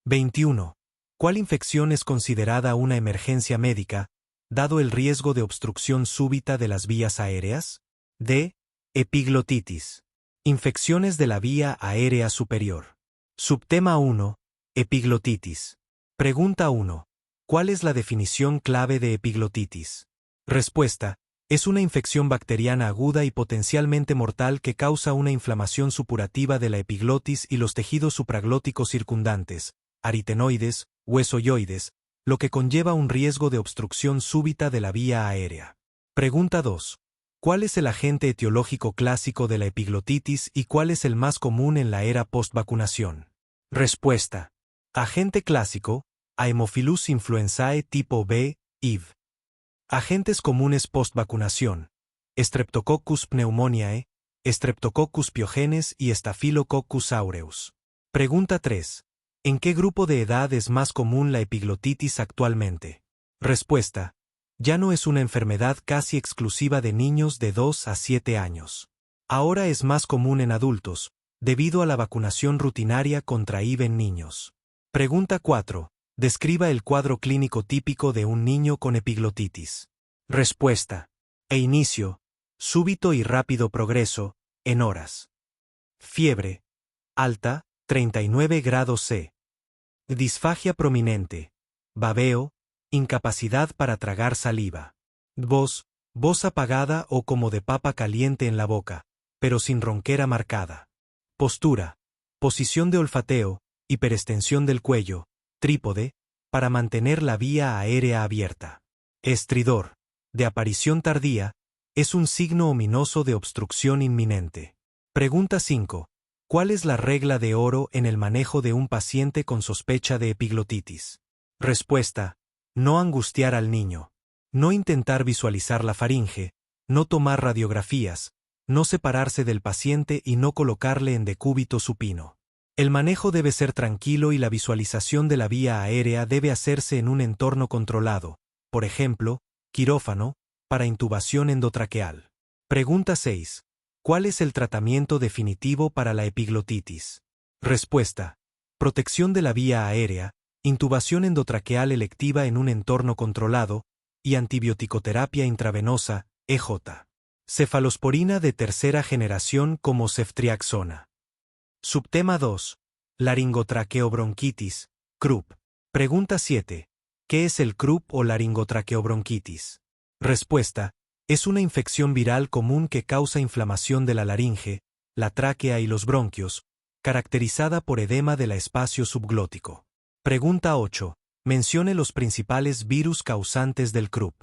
21. ¿Cuál infección es considerada una emergencia médica, dado el riesgo de obstrucción súbita de las vías aéreas? D. Epiglotitis. Infecciones de la vía aérea superior. Subtema 1. Epiglotitis. Pregunta 1. ¿Cuál es la definición clave de epiglotitis? Respuesta. Es una infección bacteriana aguda y potencialmente mortal que causa una inflamación supurativa de la epiglotis y los tejidos supraglóticos circundantes, aritenoides, huesoyoides, lo que conlleva un riesgo de obstrucción súbita de la vía aérea. Pregunta 2. ¿Cuál es el agente etiológico clásico de la epiglotitis y cuál es el más común en la era post-vacunación? Respuesta. Agente clásico, Haemophilus influenzae tipo B, IV. Agentes comunes post-vacunación: Streptococcus pneumoniae, Streptococcus pyogenes y Staphylococcus aureus. Pregunta 3. ¿En qué grupo de edad es más común la epiglotitis actualmente? Respuesta. Ya no es una enfermedad casi exclusiva de niños de 2 a 7 años. Ahora es más común en adultos, debido a la vacunación rutinaria contra IV en niños. Pregunta 4. Describa el cuadro clínico típico de un niño con epiglotitis. Respuesta. Inicio. Súbito y rápido progreso, en horas. Fiebre. Alta, 39 grados C. Disfagia prominente. Babeo. Incapacidad para tragar saliva. Voz apagada o como de papa caliente en la boca, pero sin ronquera marcada. Postura. Posición de olfateo, hiperextensión del cuello, trípode, para mantener la vía aérea abierta. Estridor. De aparición tardía, es un signo ominoso de obstrucción inminente. Pregunta 5. ¿Cuál es la regla de oro en el manejo de un paciente con sospecha de epiglotitis? Respuesta. No angustiar al niño. No intentar visualizar la faringe, no tomar radiografías, no separarse del paciente y no colocarle en decúbito supino. El manejo debe ser tranquilo y la visualización de la vía aérea debe hacerse en un entorno controlado, por ejemplo, quirófano, para intubación endotraqueal. Pregunta 6. ¿Cuál es el tratamiento definitivo para la epiglotitis? Respuesta. Protección de la vía aérea, intubación endotraqueal electiva en un entorno controlado, y antibiótico-terapia intravenosa, EJ. Cefalosporina de tercera generación como ceftriaxona. Subtema 2. Laringotraqueobronquitis, CRUP. Pregunta 7. ¿Qué es el CRUP o laringotraqueobronquitis? Respuesta. Es una infección viral común que causa inflamación de la laringe, la tráquea y los bronquios, caracterizada por edema del espacio subglótico. Pregunta 8. Mencione los principales virus causantes del CRUP.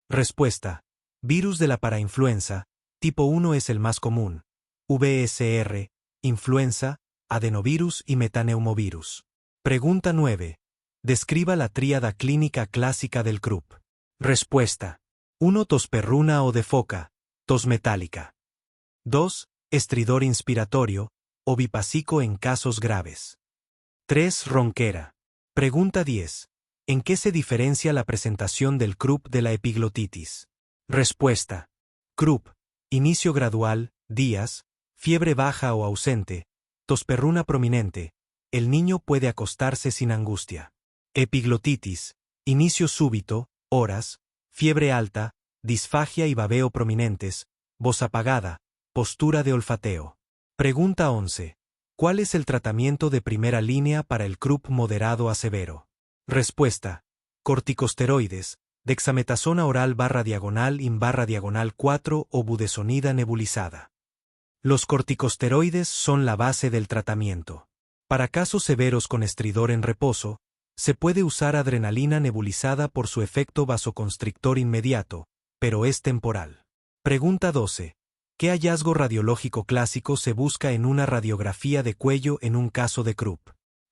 Respuesta. Virus de la parainfluenza, tipo 1 es el más común. VSR, influenza, adenovirus y metaneumovirus. Pregunta 9. Describa la tríada clínica clásica del CRUP. Respuesta. 1. Tos perruna o de foca, tos metálica. 2. Estridor inspiratorio, o bipasico en casos graves. 3. Ronquera. Pregunta 10. ¿En qué se diferencia la presentación del CRUP de la epiglotitis? Respuesta. CRUP, inicio gradual, días, fiebre baja o ausente, tos perruna prominente, el niño puede acostarse sin angustia. Epiglotitis, inicio súbito, horas, fiebre alta, disfagia y babeo prominentes, voz apagada, postura de olfateo. Pregunta 11. ¿Cuál es el tratamiento de primera línea para el CRUP moderado a severo? Respuesta. Corticosteroides, dexametasona oral /diagonal 4 o budesonida nebulizada. Los corticosteroides son la base del tratamiento. Para casos severos con estridor en reposo, se puede usar adrenalina nebulizada por su efecto vasoconstrictor inmediato, pero es temporal. Pregunta 12. ¿Qué hallazgo radiológico clásico se busca en una radiografía de cuello en un caso de CRUP?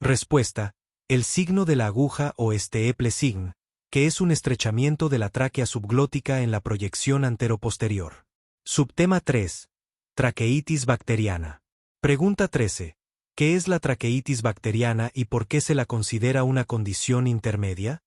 Respuesta. El signo de la aguja o Steeple sign, que es un estrechamiento de la tráquea subglótica en la proyección anteroposterior. Subtema 3. Traqueitis bacteriana. Pregunta 13. ¿Qué es la traqueitis bacteriana y por qué se la considera una condición intermedia?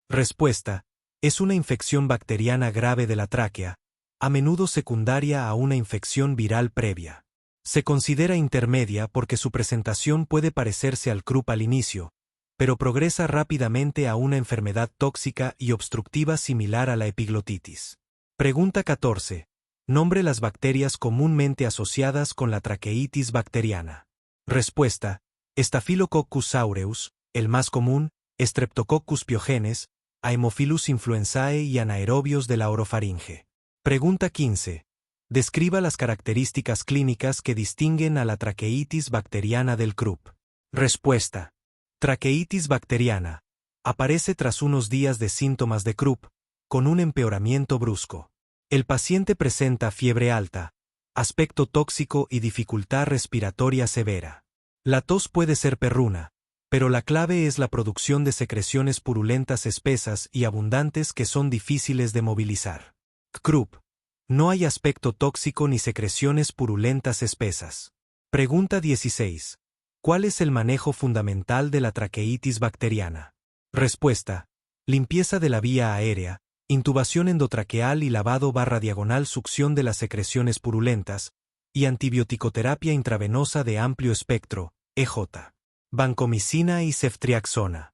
Respuesta. Es una infección bacteriana grave de la tráquea, a menudo secundaria a una infección viral previa. Se considera intermedia porque su presentación puede parecerse al CRUP al inicio, pero progresa rápidamente a una enfermedad tóxica y obstructiva similar a la epiglotitis. Pregunta 14. Nombre las bacterias comúnmente asociadas con la traqueitis bacteriana. Respuesta: Staphylococcus aureus, el más común, Streptococcus pyogenes, Haemophilus influenzae y anaerobios de la orofaringe. Pregunta 15. Describa las características clínicas que distinguen a la traqueitis bacteriana del croup. Respuesta: Traqueitis bacteriana. Aparece tras unos días de síntomas de croup, con un empeoramiento brusco. El paciente presenta fiebre alta, aspecto tóxico y dificultad respiratoria severa. La tos puede ser perruna, pero la clave es la producción de secreciones purulentas espesas y abundantes que son difíciles de movilizar. Croup. No hay aspecto tóxico ni secreciones purulentas espesas. Pregunta 16. ¿Cuál es el manejo fundamental de la traqueitis bacteriana? Respuesta: limpieza de la vía aérea, intubación endotraqueal y lavado/diagonal succión de las secreciones purulentas, y antibiótico-terapia intravenosa de amplio espectro, EJ. Vancomicina y ceftriaxona.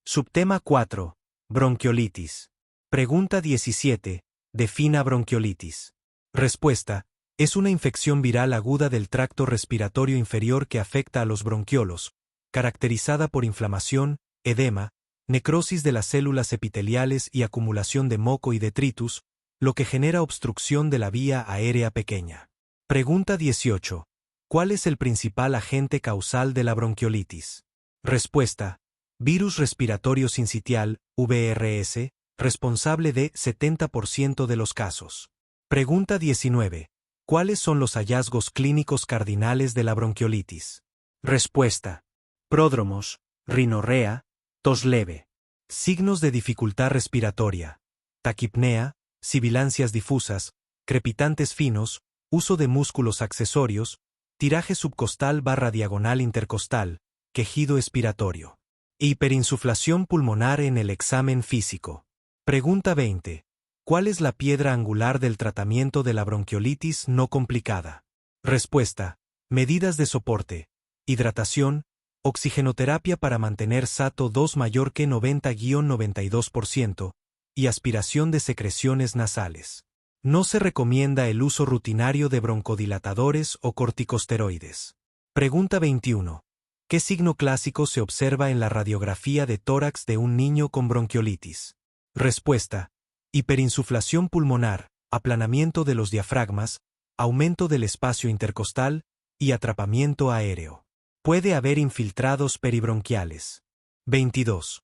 Subtema 4. Bronquiolitis. Pregunta 17. Defina bronquiolitis. Respuesta: es una infección viral aguda del tracto respiratorio inferior que afecta a los bronquiolos, caracterizada por inflamación, edema, necrosis de las células epiteliales y acumulación de moco y detritus, lo que genera obstrucción de la vía aérea pequeña. Pregunta 18. ¿Cuál es el principal agente causal de la bronquiolitis? Respuesta: virus respiratorio sincitial, VRS, responsable de 70% de los casos. Pregunta 19. ¿Cuáles son los hallazgos clínicos cardinales de la bronquiolitis? Respuesta: pródromos, rinorrea, tos leve. Signos de dificultad respiratoria: taquipnea, sibilancias difusas, crepitantes finos, uso de músculos accesorios, tiraje subcostal/diagonal intercostal, quejido expiratorio. Hiperinsuflación pulmonar en el examen físico. Pregunta 20. ¿Cuál es la piedra angular del tratamiento de la bronquiolitis no complicada? Respuesta: medidas de soporte, hidratación, oxigenoterapia para mantener SaTo2 mayor que 90-92% y aspiración de secreciones nasales. No se recomienda el uso rutinario de broncodilatadores o corticosteroides. Pregunta 21. ¿Qué signo clásico se observa en la radiografía de tórax de un niño con bronquiolitis? Respuesta: hiperinsuflación pulmonar, aplanamiento de los diafragmas, aumento del espacio intercostal y atrapamiento aéreo. Puede haber infiltrados peribronquiales. 22.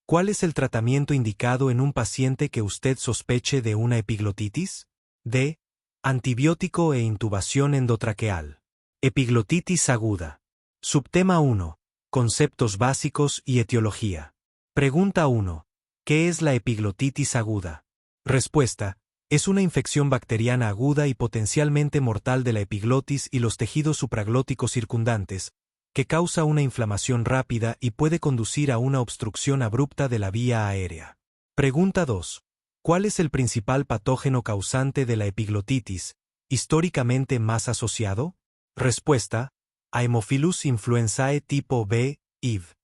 ¿Cuál es el tratamiento indicado en un paciente que usted sospeche de una epiglotitis? D. Antibiótico e intubación endotraqueal. Epiglotitis aguda. Subtema 1. Conceptos básicos y etiología. Pregunta 1. ¿Qué es la epiglotitis aguda? Respuesta: es una infección bacteriana aguda y potencialmente mortal de la epiglotis y los tejidos supraglóticos circundantes, que causa una inflamación rápida y puede conducir a una obstrucción abrupta de la vía aérea. Pregunta 2. ¿Cuál es el principal patógeno causante de la epiglotitis, históricamente más asociado? Respuesta: Haemophilus influenzae tipo B, IV.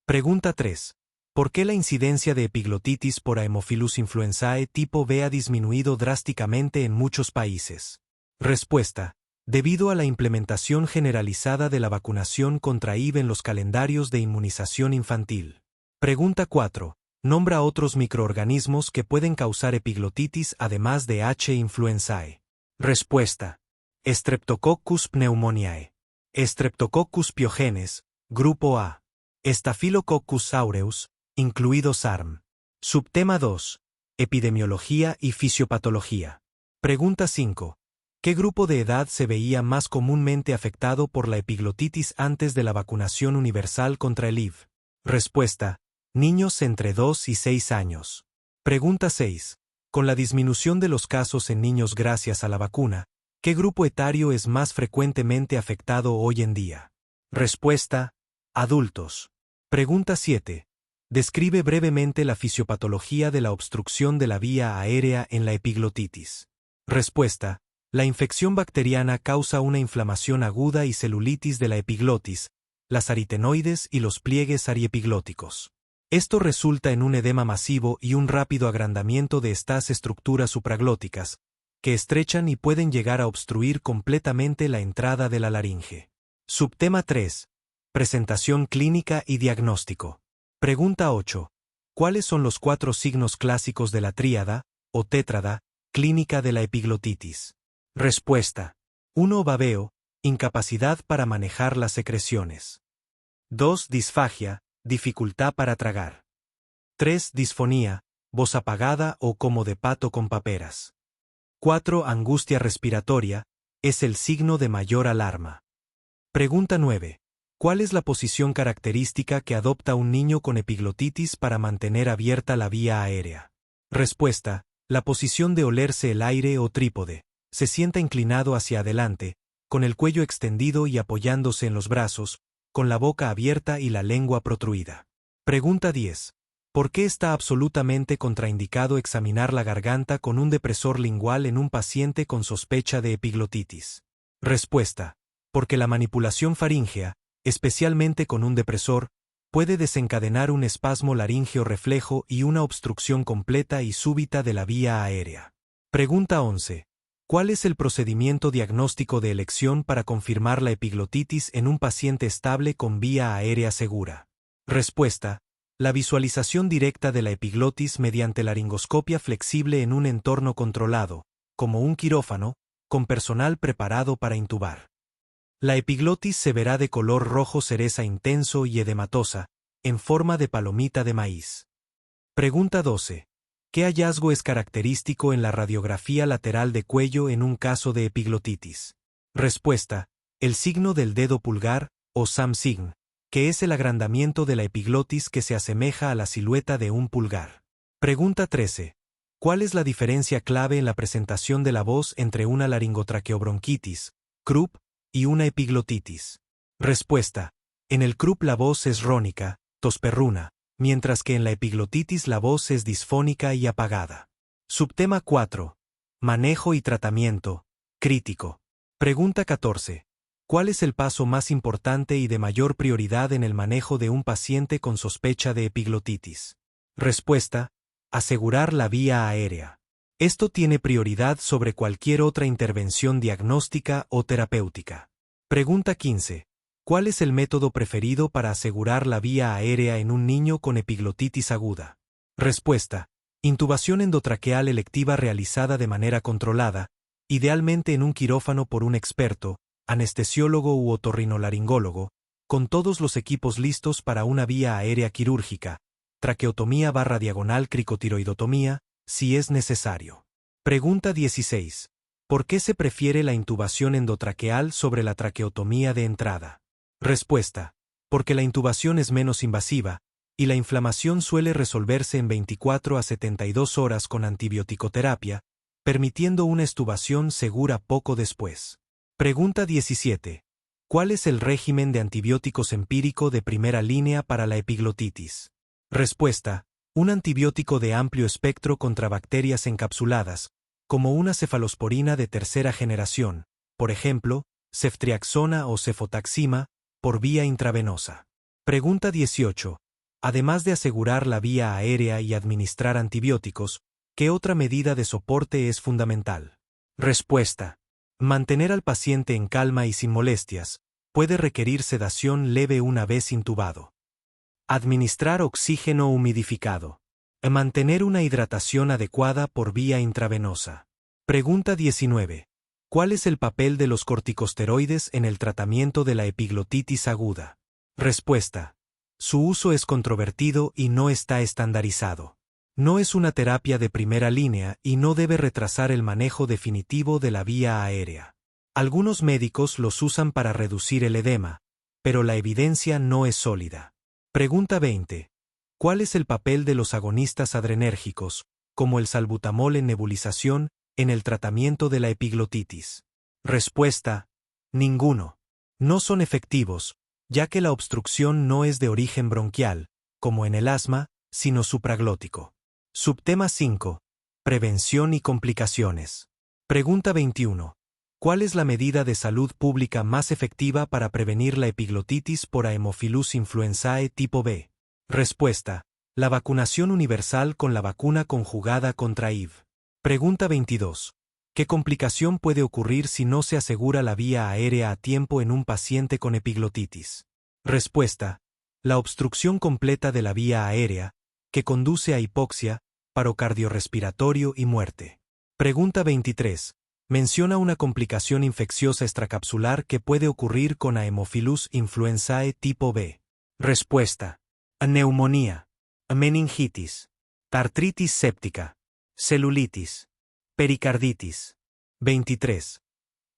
Pregunta 3. ¿Por qué la incidencia de epiglotitis por Haemophilus influenzae tipo B ha disminuido drásticamente en muchos países? Respuesta: debido a la implementación generalizada de la vacunación contra IV en los calendarios de inmunización infantil. Pregunta 4. Nombra otros microorganismos que pueden causar epiglotitis además de H. influenzae. Respuesta: Streptococcus pneumoniae. Streptococcus pyogenes, grupo A. Staphylococcus aureus, incluido SARM. Subtema 2. Epidemiología y fisiopatología. Pregunta 5. ¿Qué grupo de edad se veía más comúnmente afectado por la epiglotitis antes de la vacunación universal contra el IV? Respuesta: niños entre 2 y 6 años. Pregunta 6. Con la disminución de los casos en niños gracias a la vacuna, ¿qué grupo etario es más frecuentemente afectado hoy en día? Respuesta: adultos. Pregunta 7. Describe brevemente la fisiopatología de la obstrucción de la vía aérea en la epiglotitis. Respuesta: la infección bacteriana causa una inflamación aguda y celulitis de la epiglotis, las aritenoides y los pliegues ariepiglóticos. Esto resulta en un edema masivo y un rápido agrandamiento de estas estructuras supraglóticas, que estrechan y pueden llegar a obstruir completamente la entrada de la laringe. Subtema 3. Presentación clínica y diagnóstico. Pregunta 8. ¿Cuáles son los 4 signos clásicos de la tríada, o tétrada, clínica de la epiglotitis? Respuesta. 1. Babeo, incapacidad para manejar las secreciones. 2. Disfagia, dificultad para tragar. 3. Disfonía, voz apagada o como de pato con paperas. 4. Angustia respiratoria, es el signo de mayor alarma. Pregunta 9. ¿Cuál es la posición característica que adopta un niño con epiglotitis para mantener abierta la vía aérea? Respuesta. La posición de olerse el aire o trípode. Se sienta inclinado hacia adelante, con el cuello extendido y apoyándose en los brazos, con la boca abierta y la lengua protruida. Pregunta 10. ¿Por qué está absolutamente contraindicado examinar la garganta con un depresor lingual en un paciente con sospecha de epiglotitis? Respuesta. Porque la manipulación faríngea, especialmente con un depresor, puede desencadenar un espasmo laríngeo reflejo y una obstrucción completa y súbita de la vía aérea. Pregunta 11. ¿Cuál es el procedimiento diagnóstico de elección para confirmar la epiglotitis en un paciente estable con vía aérea segura? Respuesta. La visualización directa de la epiglotis mediante laringoscopia flexible en un entorno controlado, como un quirófano, con personal preparado para intubar. La epiglotis se verá de color rojo cereza intenso y edematosa, en forma de palomita de maíz. Pregunta 12. ¿Qué hallazgo es característico en la radiografía lateral de cuello en un caso de epiglotitis? Respuesta. El signo del dedo pulgar, o thumb sign, que es el agrandamiento de la epiglotis que se asemeja a la silueta de un pulgar. Pregunta 13. ¿Cuál es la diferencia clave en la presentación de la voz entre una laringotraqueobronquitis, CRUP, y una epiglotitis? Respuesta. En el CRUP la voz es rónica, tosperruna, mientras que en la epiglotitis la voz es disfónica y apagada. Subtema 4. Manejo y tratamiento, crítico. Pregunta 14. ¿Cuál es el paso más importante y de mayor prioridad en el manejo de un paciente con sospecha de epiglotitis? Respuesta. Asegurar la vía aérea. Esto tiene prioridad sobre cualquier otra intervención diagnóstica o terapéutica. Pregunta 15. ¿Cuál es el método preferido para asegurar la vía aérea en un niño con epiglotitis aguda? Respuesta. Intubación endotraqueal electiva realizada de manera controlada, idealmente en un quirófano por un experto, anestesiólogo u otorrinolaringólogo, con todos los equipos listos para una vía aérea quirúrgica, traqueotomía/diagonal cricotiroidotomía, si es necesario. Pregunta 16. ¿Por qué se prefiere la intubación endotraqueal sobre la traqueotomía de entrada? Respuesta. Porque la intubación es menos invasiva, y la inflamación suele resolverse en 24 a 72 horas con antibioticoterapia, permitiendo una extubación segura poco después. Pregunta 17. ¿Cuál es el régimen de antibióticos empírico de primera línea para la epiglotitis? Respuesta. Un antibiótico de amplio espectro contra bacterias encapsuladas, como una cefalosporina de tercera generación, por ejemplo, ceftriaxona o cefotaxima, por vía intravenosa. Pregunta 18. Además de asegurar la vía aérea y administrar antibióticos, ¿qué otra medida de soporte es fundamental? Respuesta. Mantener al paciente en calma y sin molestias, puede requerir sedación leve una vez intubado. Administrar oxígeno humidificado. Mantener una hidratación adecuada por vía intravenosa. Pregunta 19. ¿Cuál es el papel de los corticosteroides en el tratamiento de la epiglotitis aguda? Respuesta. Su uso es controvertido y no está estandarizado. No es una terapia de primera línea y no debe retrasar el manejo definitivo de la vía aérea. Algunos médicos los usan para reducir el edema, pero la evidencia no es sólida. Pregunta 20. ¿Cuál es el papel de los agonistas adrenérgicos, como el salbutamol en nebulización, en el tratamiento de la epiglotitis? Respuesta. Ninguno. No son efectivos, ya que la obstrucción no es de origen bronquial, como en el asma, sino supraglótico. Subtema 5. Prevención y complicaciones. Pregunta 21. ¿Cuál es la medida de salud pública más efectiva para prevenir la epiglotitis por Haemophilus influenzae tipo B? Respuesta: la vacunación universal con la vacuna conjugada contra HIV. Pregunta 22. ¿Qué complicación puede ocurrir si no se asegura la vía aérea a tiempo en un paciente con epiglotitis? Respuesta: la obstrucción completa de la vía aérea, que conduce a hipoxia, paro cardiorrespiratorio y muerte. Pregunta 23. Menciona una complicación infecciosa extracapsular que puede ocurrir con Haemophilus influenzae tipo B. Respuesta: neumonía, meningitis, artritis séptica, celulitis, pericarditis. 23.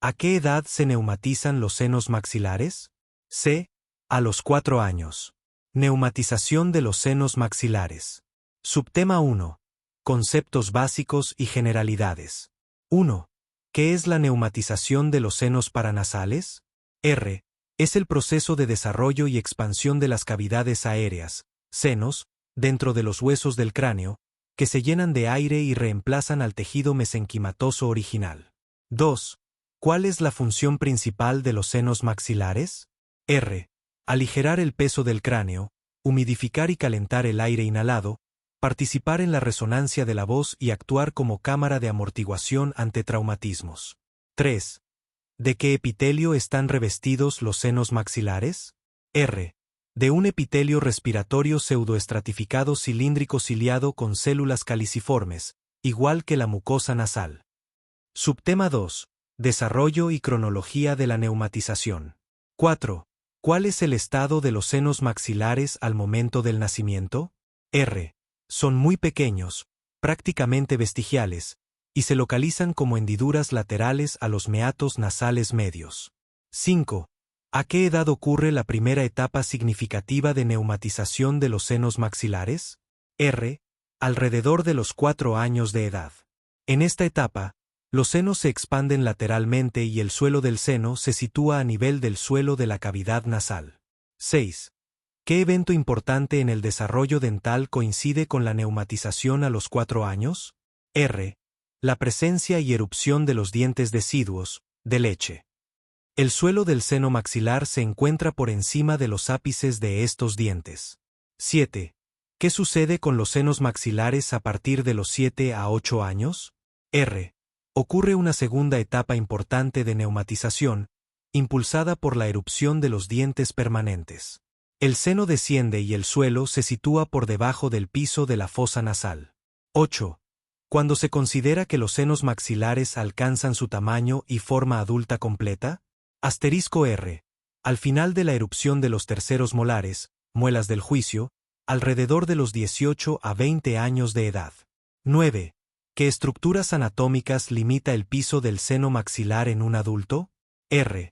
¿A qué edad se neumatizan los senos maxilares? C. A los 4 años. Neumatización de los senos maxilares. Subtema 1. Conceptos básicos y generalidades. 1. ¿Qué es la neumatización de los senos paranasales? R. Es el proceso de desarrollo y expansión de las cavidades aéreas, senos, dentro de los huesos del cráneo, que se llenan de aire y reemplazan al tejido mesenquimatoso original. 2. ¿Cuál es la función principal de los senos maxilares? R. Aligerar el peso del cráneo, humidificar y calentar el aire inhalado, participar en la resonancia de la voz y actuar como cámara de amortiguación ante traumatismos. 3. ¿De qué epitelio están revestidos los senos maxilares? R. De un epitelio respiratorio pseudoestratificado cilíndrico ciliado con células caliciformes, igual que la mucosa nasal. Subtema 2. Desarrollo y cronología de la neumatización. 4. ¿Cuál es el estado de los senos maxilares al momento del nacimiento? R. Son muy pequeños, prácticamente vestigiales, y se localizan como hendiduras laterales a los meatos nasales medios. 5. ¿A qué edad ocurre la primera etapa significativa de neumatización de los senos maxilares? R. Alrededor de los 4 años de edad. En esta etapa, los senos se expanden lateralmente y el suelo del seno se sitúa a nivel del suelo de la cavidad nasal. 6. ¿Qué evento importante en el desarrollo dental coincide con la neumatización a los 4 años? R. La presencia y erupción de los dientes deciduos, de leche. El suelo del seno maxilar se encuentra por encima de los ápices de estos dientes. 7. ¿Qué sucede con los senos maxilares a partir de los 7 a 8 años? R. Ocurre una segunda etapa importante de neumatización, impulsada por la erupción de los dientes permanentes. El seno desciende y el suelo se sitúa por debajo del piso de la fosa nasal. 8. ¿Cuándo se considera que los senos maxilares alcanzan su tamaño y forma adulta completa? Asterisco R. Al final de la erupción de los terceros molares, muelas del juicio, alrededor de los 18 a 20 años de edad. 9. ¿Qué estructuras anatómicas limita el piso del seno maxilar en un adulto? R.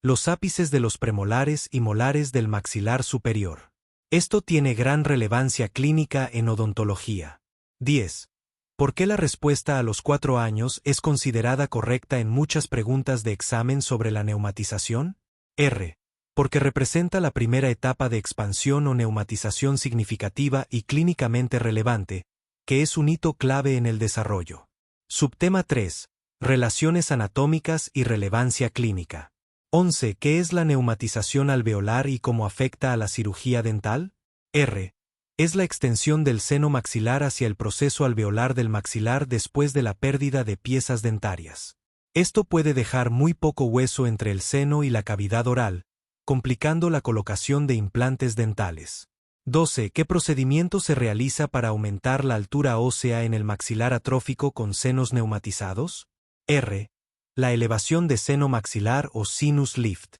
Los ápices de los premolares y molares del maxilar superior. Esto tiene gran relevancia clínica en odontología. 10. ¿Por qué la respuesta a los 4 años es considerada correcta en muchas preguntas de examen sobre la neumatización? R. Porque representa la primera etapa de expansión o neumatización significativa y clínicamente relevante, que es un hito clave en el desarrollo. Subtema 3. Relaciones anatómicas y relevancia clínica. 11. ¿Qué es la neumatización alveolar y cómo afecta a la cirugía dental? R. Es la extensión del seno maxilar hacia el proceso alveolar del maxilar después de la pérdida de piezas dentarias. Esto puede dejar muy poco hueso entre el seno y la cavidad oral, complicando la colocación de implantes dentales. 12. ¿Qué procedimiento se realiza para aumentar la altura ósea en el maxilar atrófico con senos neumatizados? R. La elevación de seno maxilar o sinus lift.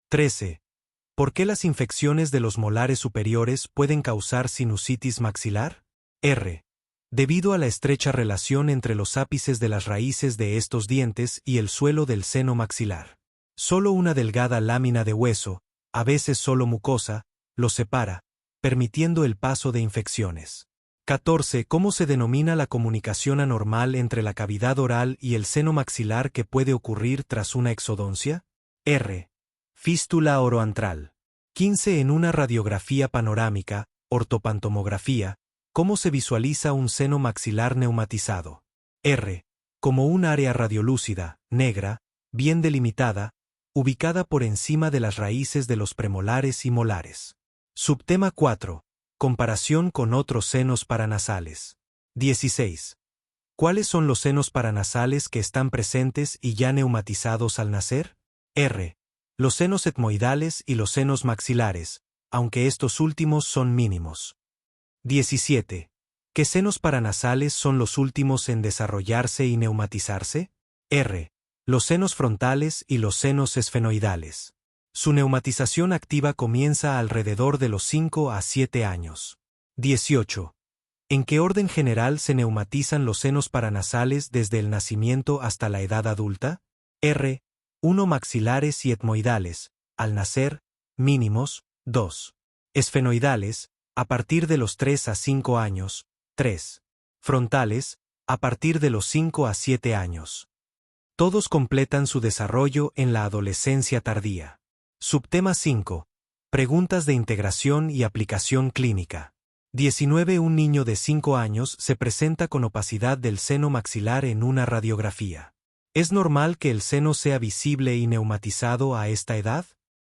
13. ¿Por qué las infecciones de los molares superiores pueden causar sinusitis maxilar? R. Debido a la estrecha relación entre los ápices de las raíces de estos dientes y el suelo del seno maxilar. Solo una delgada lámina de hueso, a veces solo mucosa, los separa, permitiendo el paso de infecciones. 14. ¿Cómo se denomina la comunicación anormal entre la cavidad oral y el seno maxilar que puede ocurrir tras una exodoncia? R. Fístula oroantral. 15. En una radiografía panorámica, ortopantomografía, ¿cómo se visualiza un seno maxilar neumatizado? R. Como un área radiolúcida, negra, bien delimitada, ubicada por encima de las raíces de los premolares y molares. Subtema 4. Comparación con otros senos paranasales. 16. ¿Cuáles son los senos paranasales que están presentes y ya neumatizados al nacer? R. Los senos etmoidales y los senos maxilares, aunque estos últimos son mínimos. 17. ¿Qué senos paranasales son los últimos en desarrollarse y neumatizarse? R. Los senos frontales y los senos esfenoidales. Su neumatización activa comienza alrededor de los 5 a 7 años. 18. ¿En qué orden general se neumatizan los senos paranasales desde el nacimiento hasta la edad adulta? R. 1. Maxilares y etmoidales, al nacer, mínimos, 2. Esfenoidales, a partir de los 3 a 5 años, 3. Frontales, a partir de los 5 a 7 años. Todos completan su desarrollo en la adolescencia tardía. Subtema 5. Preguntas de integración y aplicación clínica. 19. Un niño de 5 años se presenta con opacidad del seno maxilar en una radiografía. ¿Es normal que el seno sea visible y neumatizado a esta edad?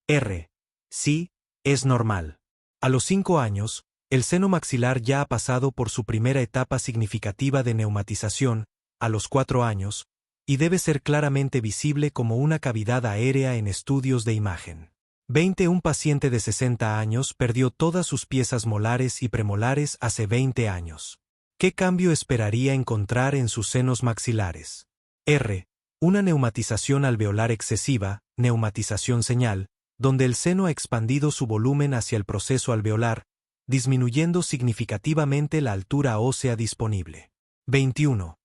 R. Sí, es normal. A los 5 años, el seno maxilar ya ha pasado por su primera etapa significativa de neumatización, a los 4 años, y debe ser claramente visible como una cavidad aérea en estudios de imagen. 20. Un paciente de 60 años perdió todas sus piezas molares y premolares hace 20 años. ¿Qué cambio esperaría encontrar en sus senos maxilares? R. Una neumatización alveolar excesiva, neumatización señal, donde el seno ha expandido su volumen hacia el proceso alveolar, disminuyendo significativamente la altura ósea disponible. 21.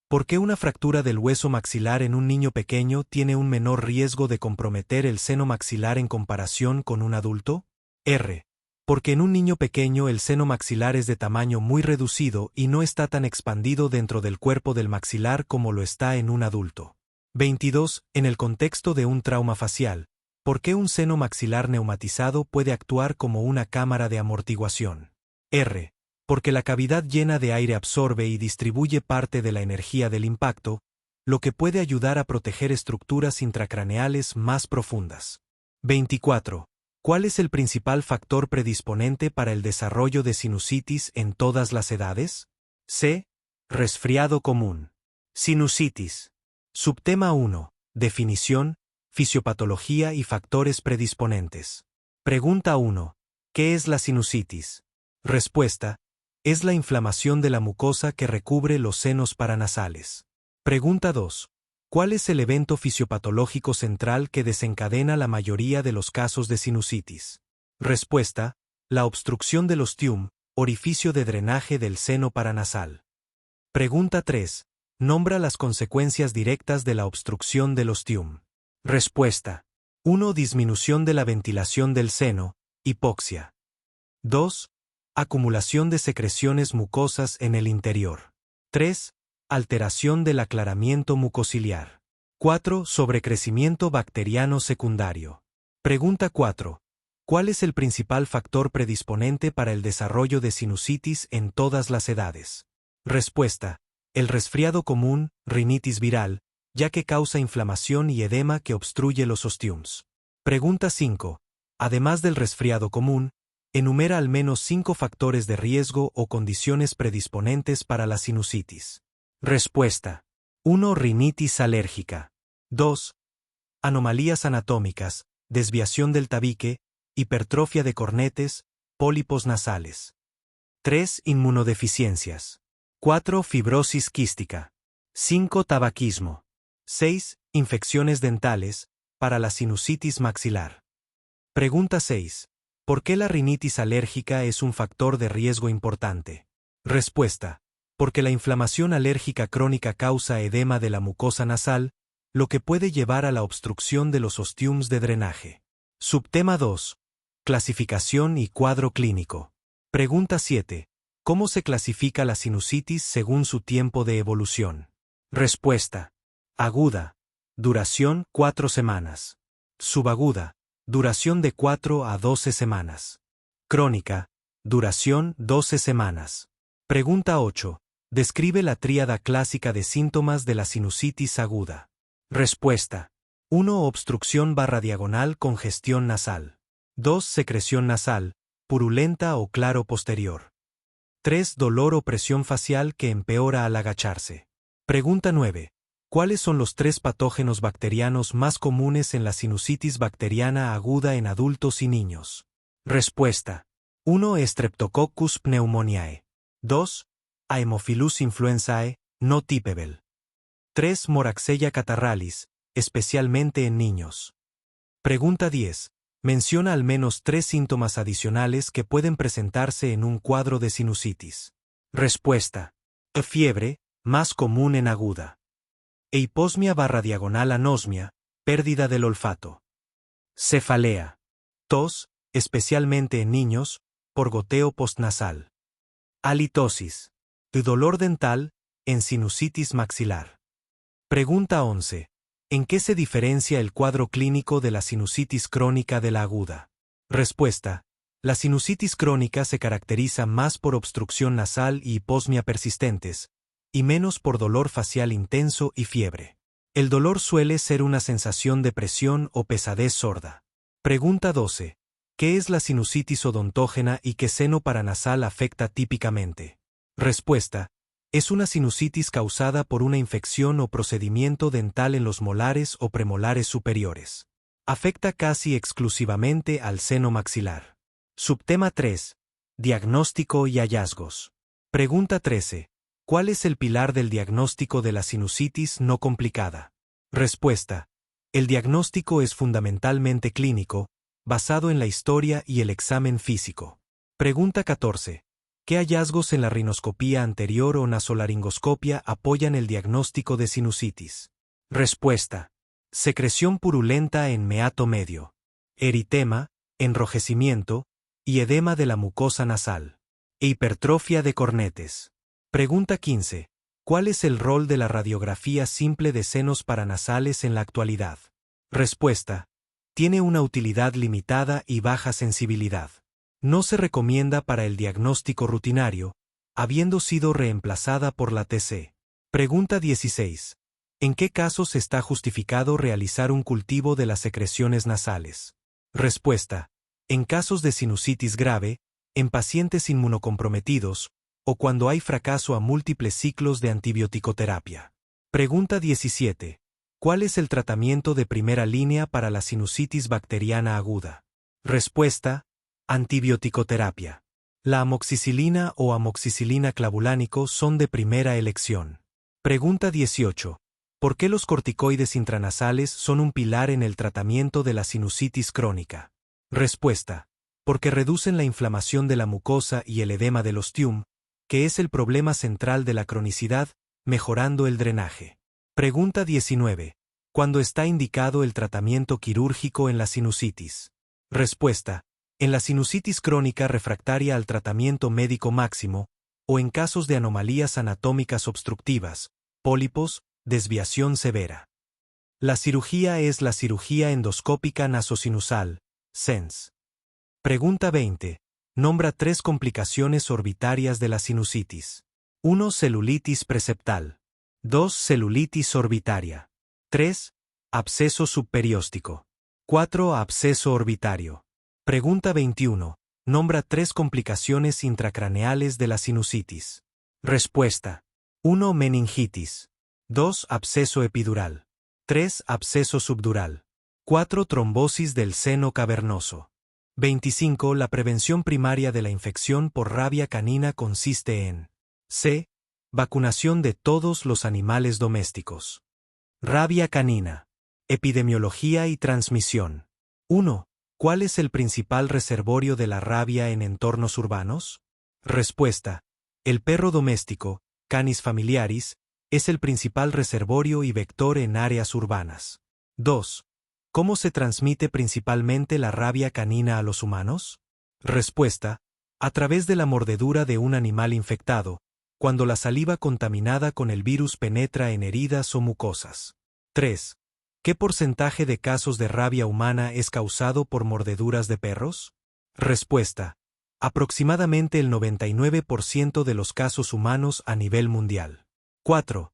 ¿Por qué una fractura del hueso maxilar en un niño pequeño tiene un menor riesgo de comprometer el seno maxilar en comparación con un adulto? R. Porque en un niño pequeño el seno maxilar es de tamaño muy reducido y no está tan expandido dentro del cuerpo del maxilar como lo está en un adulto. 22. En el contexto de un trauma facial, ¿por qué un seno maxilar neumatizado puede actuar como una cámara de amortiguación? R. Porque la cavidad llena de aire absorbe y distribuye parte de la energía del impacto, lo que puede ayudar a proteger estructuras intracraneales más profundas. 24. ¿Cuál es el principal factor predisponente para el desarrollo de sinusitis en todas las edades? C. Resfriado común. Sinusitis. Subtema 1. Definición, fisiopatología y factores predisponentes. Pregunta 1. ¿Qué es la sinusitis? Respuesta. Es la inflamación de la mucosa que recubre los senos paranasales. Pregunta 2. ¿Cuál es el evento fisiopatológico central que desencadena la mayoría de los casos de sinusitis? Respuesta. La obstrucción del ostium, orificio de drenaje del seno paranasal. Pregunta 3. Nombra las consecuencias directas de la obstrucción del ostium. Respuesta. 1. Disminución de la ventilación del seno, hipoxia. 2. Acumulación de secreciones mucosas en el interior. 3. Alteración del aclaramiento mucociliar. 4. Sobrecrecimiento bacteriano secundario. Pregunta 4. ¿Cuál es el principal factor predisponente para el desarrollo de sinusitis en todas las edades? Respuesta. El resfriado común, rinitis viral, ya que causa inflamación y edema que obstruye los ostiums. Pregunta 5. Además del resfriado común, enumera al menos 5 factores de riesgo o condiciones predisponentes para la sinusitis. Respuesta. 1. Rinitis alérgica. 2. Anomalías anatómicas, desviación del tabique, hipertrofia de cornetes, pólipos nasales. 3. Inmunodeficiencias. 4. Fibrosis quística. 5. Tabaquismo. 6. Infecciones dentales, para la sinusitis maxilar. Pregunta 6. ¿Por qué la rinitis alérgica es un factor de riesgo importante? Respuesta. Porque la inflamación alérgica crónica causa edema de la mucosa nasal, lo que puede llevar a la obstrucción de los ostiums de drenaje. Subtema 2. Clasificación y cuadro clínico. Pregunta 7. ¿Cómo se clasifica la sinusitis según su tiempo de evolución? Respuesta. Aguda. Duración 4 semanas. Subaguda. Duración de 4 a 12 semanas. Crónica. Duración 12 semanas. Pregunta 8. Describe la tríada clásica de síntomas de la sinusitis aguda. Respuesta. 1. Obstrucción /diagonal congestión nasal. 2. Secreción nasal, purulenta o claro posterior. 3. Dolor o presión facial que empeora al agacharse. Pregunta 9. ¿Cuáles son los 3 patógenos bacterianos más comunes en la sinusitis bacteriana aguda en adultos y niños? Respuesta. 1. Streptococcus pneumoniae. 2. Haemophilus influenzae, no typebel. 3. Moraxella catarrhalis, especialmente en niños. Pregunta 10. Menciona al menos 3 síntomas adicionales que pueden presentarse en un cuadro de sinusitis. Respuesta. Fiebre, más común en aguda. Hiposmia /diagonal anosmia, pérdida del olfato. Cefalea. Tos, especialmente en niños, por goteo postnasal. Halitosis. Dolor dental, en sinusitis maxilar. Pregunta 11. ¿En qué se diferencia el cuadro clínico de la sinusitis crónica de la aguda? Respuesta. La sinusitis crónica se caracteriza más por obstrucción nasal y hiposmia persistentes, y menos por dolor facial intenso y fiebre. El dolor suele ser una sensación de presión o pesadez sorda. Pregunta 12. ¿Qué es la sinusitis odontógena y qué seno paranasal afecta típicamente? Respuesta. Es una sinusitis causada por una infección o procedimiento dental en los molares o premolares superiores. Afecta casi exclusivamente al seno maxilar. Subtema 3. Diagnóstico y hallazgos. Pregunta 13. ¿Cuál es el pilar del diagnóstico de la sinusitis no complicada? Respuesta. El diagnóstico es fundamentalmente clínico, basado en la historia y el examen físico. Pregunta 14. ¿Qué hallazgos en la rinoscopía anterior o nasolaringoscopia apoyan el diagnóstico de sinusitis? Respuesta. Secreción purulenta en meato medio. Eritema, enrojecimiento y edema de la mucosa nasal. Hipertrofia de cornetes. Pregunta 15. ¿Cuál es el rol de la radiografía simple de senos paranasales en la actualidad? Respuesta. Tiene una utilidad limitada y baja sensibilidad. No se recomienda para el diagnóstico rutinario, habiendo sido reemplazada por la TC. Pregunta 16. ¿En qué casos está justificado realizar un cultivo de las secreciones nasales? Respuesta. En casos de sinusitis grave, en pacientes inmunocomprometidos, o cuando hay fracaso a múltiples ciclos de antibioticoterapia. Pregunta 17. ¿Cuál es el tratamiento de primera línea para la sinusitis bacteriana aguda? Respuesta. Antibioticoterapia. La amoxicilina o amoxicilina clavulánico son de primera elección. Pregunta 18. ¿Por qué los corticoides intranasales son un pilar en el tratamiento de la sinusitis crónica? Respuesta. Porque reducen la inflamación de la mucosa y el edema del ostium, que es el problema central de la cronicidad, mejorando el drenaje. Pregunta 19. ¿Cuándo está indicado el tratamiento quirúrgico en la sinusitis? Respuesta. En la sinusitis crónica refractaria al tratamiento médico máximo, o en casos de anomalías anatómicas obstructivas, pólipos, desviación severa. La cirugía es la cirugía endoscópica nasosinusal, SENS. Pregunta 20. Nombra 3 complicaciones orbitarias de la sinusitis. 1. Celulitis preseptal. 2. Celulitis orbitaria. 3. Absceso subperióstico. 4. Absceso orbitario. Pregunta 21. Nombra 3 complicaciones intracraneales de la sinusitis. Respuesta. 1. Meningitis. 2. Absceso epidural. 3. Absceso subdural. 4. Trombosis del seno cavernoso. 25. La prevención primaria de la infección por rabia canina consiste en C. Vacunación de todos los animales domésticos. Rabia canina. Epidemiología y transmisión. 1. ¿Cuál es el principal reservorio de la rabia en entornos urbanos? Respuesta. El perro doméstico, Canis familiaris, es el principal reservorio y vector en áreas urbanas. 2. ¿Cómo se transmite principalmente la rabia canina a los humanos? Respuesta. A través de la mordedura de un animal infectado, cuando la saliva contaminada con el virus penetra en heridas o mucosas. 3. ¿Qué porcentaje de casos de rabia humana es causado por mordeduras de perros? Respuesta. Aproximadamente el 99% de los casos humanos a nivel mundial. 4.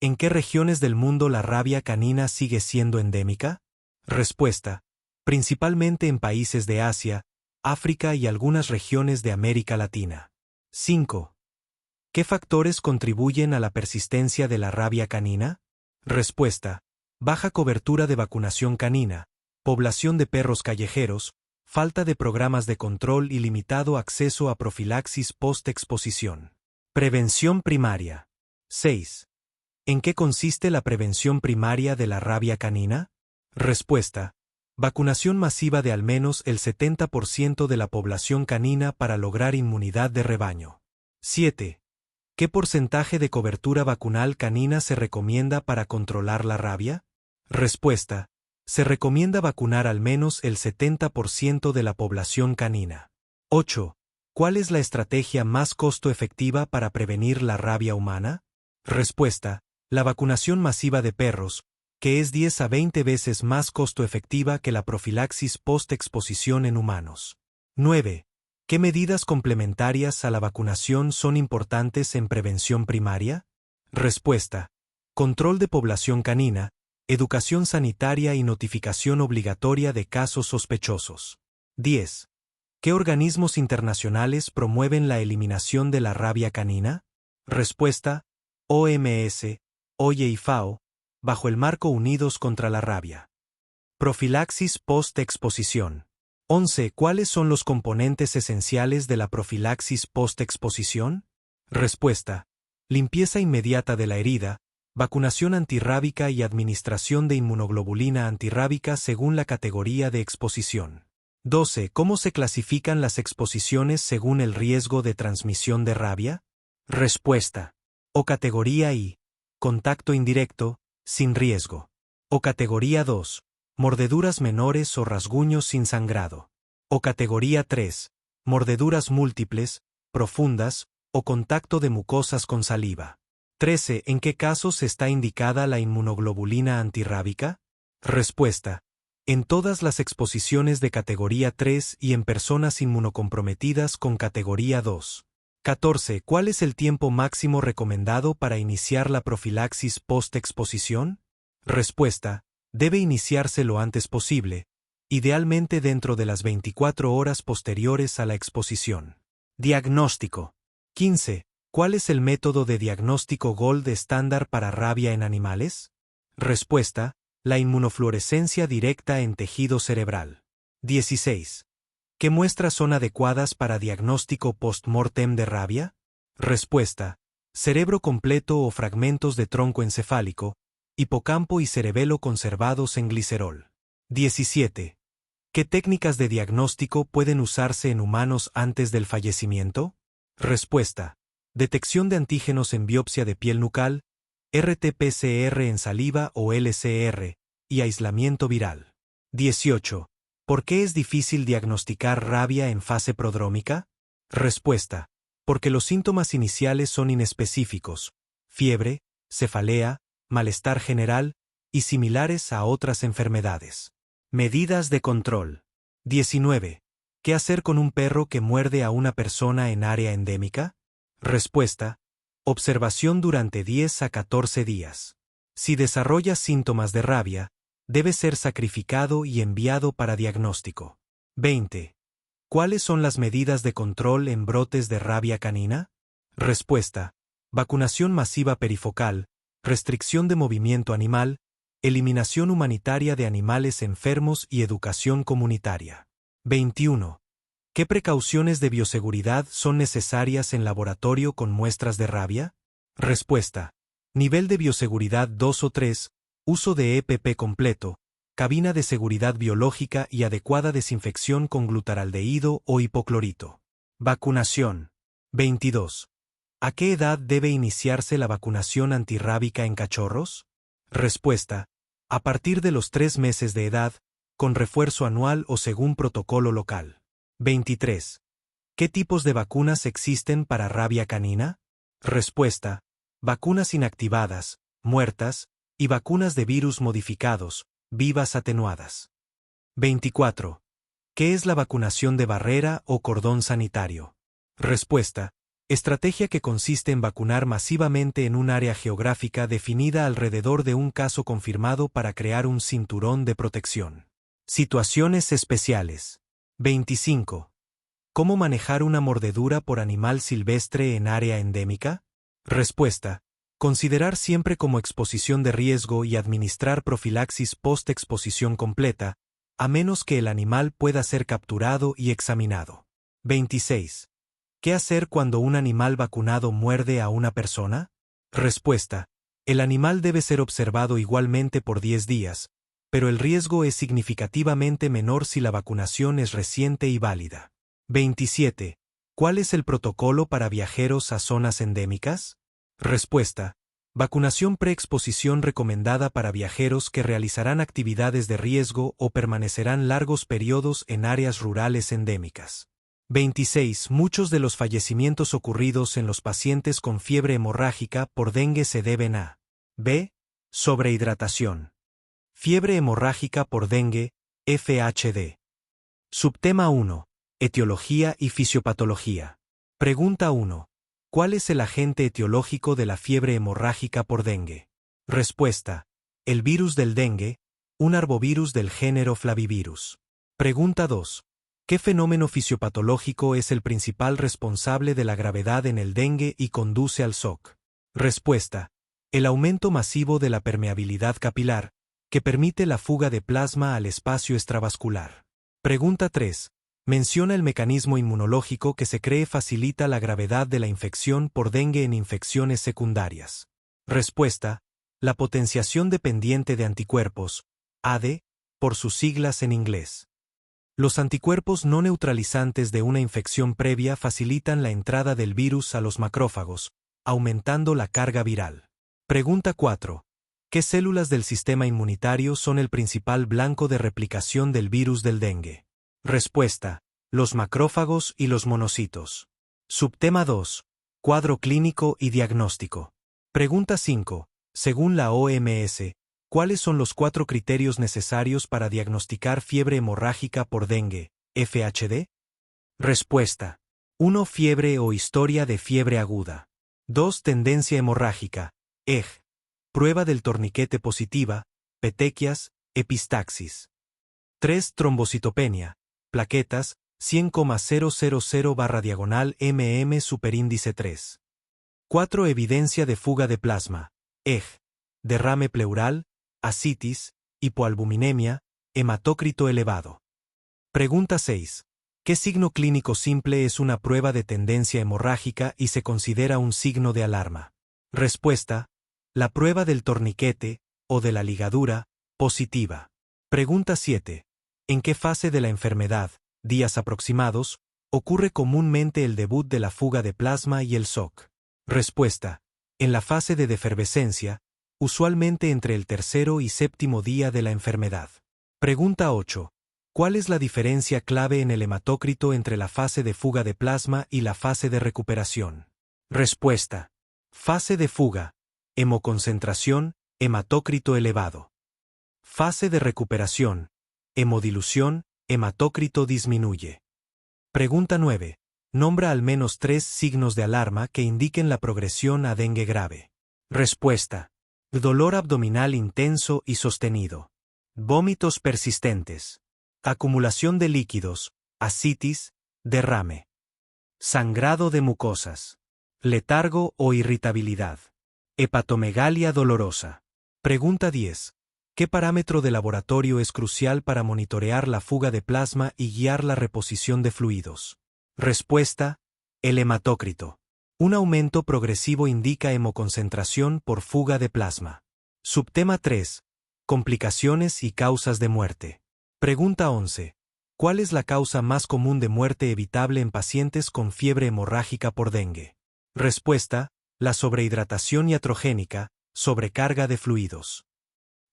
¿En qué regiones del mundo la rabia canina sigue siendo endémica? Respuesta. Principalmente en países de Asia, África y algunas regiones de América Latina. 5. ¿Qué factores contribuyen a la persistencia de la rabia canina? Respuesta. Baja cobertura de vacunación canina, población de perros callejeros, falta de programas de control y limitado acceso a profilaxis post-exposición. Prevención primaria. 6. ¿En qué consiste la prevención primaria de la rabia canina? Respuesta. Vacunación masiva de al menos el 70% de la población canina para lograr inmunidad de rebaño. 7. ¿Qué porcentaje de cobertura vacunal canina se recomienda para controlar la rabia? Respuesta. Se recomienda vacunar al menos el 70% de la población canina. 8. ¿Cuál es la estrategia más costo efectiva para prevenir la rabia humana? Respuesta. La vacunación masiva de perros, que es 10 a 20 veces más costo efectiva que la profilaxis post-exposición en humanos. 9. ¿Qué medidas complementarias a la vacunación son importantes en prevención primaria? Respuesta. Control de población canina, educación sanitaria y notificación obligatoria de casos sospechosos. 10. ¿Qué organismos internacionales promueven la eliminación de la rabia canina? Respuesta. OMS, OIE y FAO, bajo el marco Unidos contra la Rabia. Profilaxis post-exposición. 11. ¿Cuáles son los componentes esenciales de la profilaxis post-exposición? Respuesta. Limpieza inmediata de la herida, vacunación antirrábica y administración de inmunoglobulina antirrábica según la categoría de exposición. 12. ¿Cómo se clasifican las exposiciones según el riesgo de transmisión de rabia? Respuesta. O categoría I. Contacto indirecto, sin riesgo. O categoría 2. Mordeduras menores o rasguños sin sangrado. O categoría 3. Mordeduras múltiples, profundas, o contacto de mucosas con saliva. 13. ¿En qué casos está indicada la inmunoglobulina antirrábica? Respuesta. En todas las exposiciones de categoría 3 y en personas inmunocomprometidas con categoría 2. 14. ¿Cuál es el tiempo máximo recomendado para iniciar la profilaxis post-exposición? Respuesta. Debe iniciarse lo antes posible, idealmente dentro de las 24 horas posteriores a la exposición. Diagnóstico. 15. ¿Cuál es el método de diagnóstico gold estándar para rabia en animales? Respuesta. La inmunofluorescencia directa en tejido cerebral. 16. ¿Qué muestras son adecuadas para diagnóstico post-mortem de rabia? Respuesta. Cerebro completo o fragmentos de tronco encefálico, hipocampo y cerebelo conservados en glicerol. 17. ¿Qué técnicas de diagnóstico pueden usarse en humanos antes del fallecimiento? Respuesta. Detección de antígenos en biopsia de piel nucal, RT-PCR en saliva o LCR, y aislamiento viral. 18. ¿Por qué es difícil diagnosticar rabia en fase prodrómica? Respuesta. Porque los síntomas iniciales son inespecíficos, fiebre, cefalea, malestar general, y similares a otras enfermedades. Medidas de control. 19. ¿Qué hacer con un perro que muerde a una persona en área endémica? Respuesta. Observación durante 10 a 14 días. Si desarrolla síntomas de rabia, debe ser sacrificado y enviado para diagnóstico. 20. ¿Cuáles son las medidas de control en brotes de rabia canina? Respuesta. Vacunación masiva perifocal, restricción de movimiento animal, eliminación humanitaria de animales enfermos y educación comunitaria. 21. ¿Qué precauciones de bioseguridad son necesarias en laboratorio con muestras de rabia? Respuesta. Nivel de bioseguridad 2 o 3, uso de EPP completo, cabina de seguridad biológica y adecuada desinfección con glutaraldehído o hipoclorito. Vacunación. 22. ¿A qué edad debe iniciarse la vacunación antirrábica en cachorros? Respuesta. A partir de los 3 meses de edad, con refuerzo anual o según protocolo local. 23. ¿Qué tipos de vacunas existen para rabia canina? Respuesta. Vacunas inactivadas, muertas, y vacunas de virus modificados, vivas atenuadas. 24. ¿Qué es la vacunación de barrera o cordón sanitario? Respuesta. Estrategia que consiste en vacunar masivamente en un área geográfica definida alrededor de un caso confirmado para crear un cinturón de protección. Situaciones especiales. 25. ¿Cómo manejar una mordedura por animal silvestre en área endémica? Respuesta. Considerar siempre como exposición de riesgo y administrar profilaxis post-exposición completa, a menos que el animal pueda ser capturado y examinado. 26. ¿Qué hacer cuando un animal vacunado muerde a una persona? Respuesta. El animal debe ser observado igualmente por 10 días, pero el riesgo es significativamente menor si la vacunación es reciente y válida. 27. ¿Cuál es el protocolo para viajeros a zonas endémicas? Respuesta. Vacunación preexposición recomendada para viajeros que realizarán actividades de riesgo o permanecerán largos periodos en áreas rurales endémicas. 26. Muchos de los fallecimientos ocurridos en los pacientes con fiebre hemorrágica por dengue se deben a b. Sobrehidratación. Fiebre hemorrágica por dengue, FHD. Subtema 1. Etiología y fisiopatología. Pregunta 1. ¿Cuál es el agente etiológico de la fiebre hemorrágica por dengue? Respuesta. El virus del dengue, un arbovirus del género Flavivirus. Pregunta 2. ¿Qué fenómeno fisiopatológico es el principal responsable de la gravedad en el dengue y conduce al SOC? Respuesta. El aumento masivo de la permeabilidad capilar, que permite la fuga de plasma al espacio extravascular. Pregunta 3. Menciona el mecanismo inmunológico que se cree facilita la gravedad de la infección por dengue en infecciones secundarias. Respuesta. La potenciación dependiente de anticuerpos, AD, por sus siglas en inglés. Los anticuerpos no neutralizantes de una infección previa facilitan la entrada del virus a los macrófagos, aumentando la carga viral. Pregunta 4. ¿Qué células del sistema inmunitario son el principal blanco de replicación del virus del dengue? Respuesta. Los macrófagos y los monocitos. Subtema 2. Cuadro clínico y diagnóstico. Pregunta 5. Según la OMS, ¿cuáles son los 4 criterios necesarios para diagnosticar fiebre hemorrágica por dengue, FHD? Respuesta. 1. Fiebre o historia de fiebre aguda. 2. Tendencia hemorrágica, EG. Prueba del torniquete positiva, petequias, epistaxis. 3. Trombocitopenia, plaquetas, 100,000/mm superíndice 3. 4. Evidencia de fuga de plasma, EG. Derrame pleural, ascitis, hipoalbuminemia, hematócrito elevado. Pregunta 6. ¿Qué signo clínico simple es una prueba de tendencia hemorrágica y se considera un signo de alarma? Respuesta. La prueba del torniquete, o de la ligadura, positiva. Pregunta 7. ¿En qué fase de la enfermedad, días aproximados, ocurre comúnmente el debut de la fuga de plasma y el SOC? Respuesta. En la fase de defervescencia, usualmente entre el 3.º y 7.º día de la enfermedad. Pregunta 8. ¿Cuál es la diferencia clave en el hematócrito entre la fase de fuga de plasma y la fase de recuperación? Respuesta. Fase de fuga, hemoconcentración, hematócrito elevado. Fase de recuperación, hemodilución, hematócrito disminuye. Pregunta 9. Nombra al menos 3 signos de alarma que indiquen la progresión a dengue grave. Respuesta. Dolor abdominal intenso y sostenido. Vómitos persistentes. Acumulación de líquidos, ascitis, derrame. Sangrado de mucosas. Letargo o irritabilidad. Hepatomegalia dolorosa. Pregunta 10. ¿Qué parámetro de laboratorio es crucial para monitorear la fuga de plasma y guiar la reposición de fluidos? Respuesta. El hematócrito. Un aumento progresivo indica hemoconcentración por fuga de plasma. Subtema 3. Complicaciones y causas de muerte. Pregunta 11. ¿Cuál es la causa más común de muerte evitable en pacientes con fiebre hemorrágica por dengue? Respuesta. La sobrehidratación iatrogénica, sobrecarga de fluidos.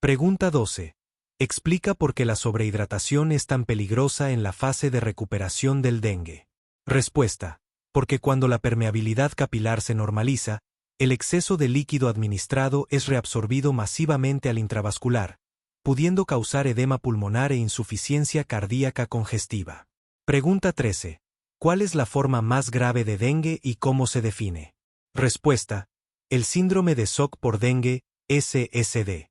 Pregunta 12. Explica por qué la sobrehidratación es tan peligrosa en la fase de recuperación del dengue. Respuesta. Porque cuando la permeabilidad capilar se normaliza, el exceso de líquido administrado es reabsorbido masivamente al intravascular, pudiendo causar edema pulmonar e insuficiencia cardíaca congestiva. Pregunta 13. ¿Cuál es la forma más grave de dengue y cómo se define? Respuesta. El síndrome de shock por dengue, SSD.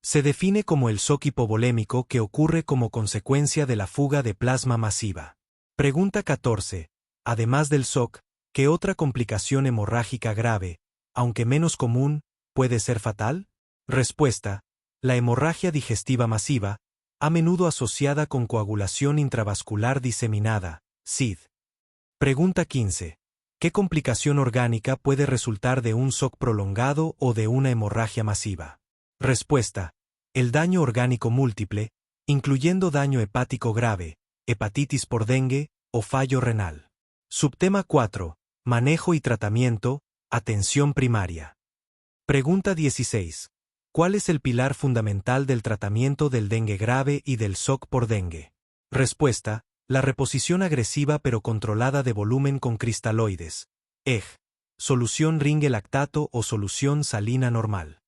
Se define como el shock hipovolémico que ocurre como consecuencia de la fuga de plasma masiva. Pregunta 14. Además del shock, ¿qué otra complicación hemorrágica grave, aunque menos común, puede ser fatal? Respuesta. La hemorragia digestiva masiva, a menudo asociada con coagulación intravascular diseminada, SID. Pregunta 15. ¿Qué complicación orgánica puede resultar de un shock prolongado o de una hemorragia masiva? Respuesta. El daño orgánico múltiple, incluyendo daño hepático grave, hepatitis por dengue o fallo renal. Subtema 4. Manejo y tratamiento, atención primaria. Pregunta 16. ¿Cuál es el pilar fundamental del tratamiento del dengue grave y del shock por dengue? Respuesta. La reposición agresiva pero controlada de volumen con cristaloides, EG, solución ringue lactato o solución salina normal.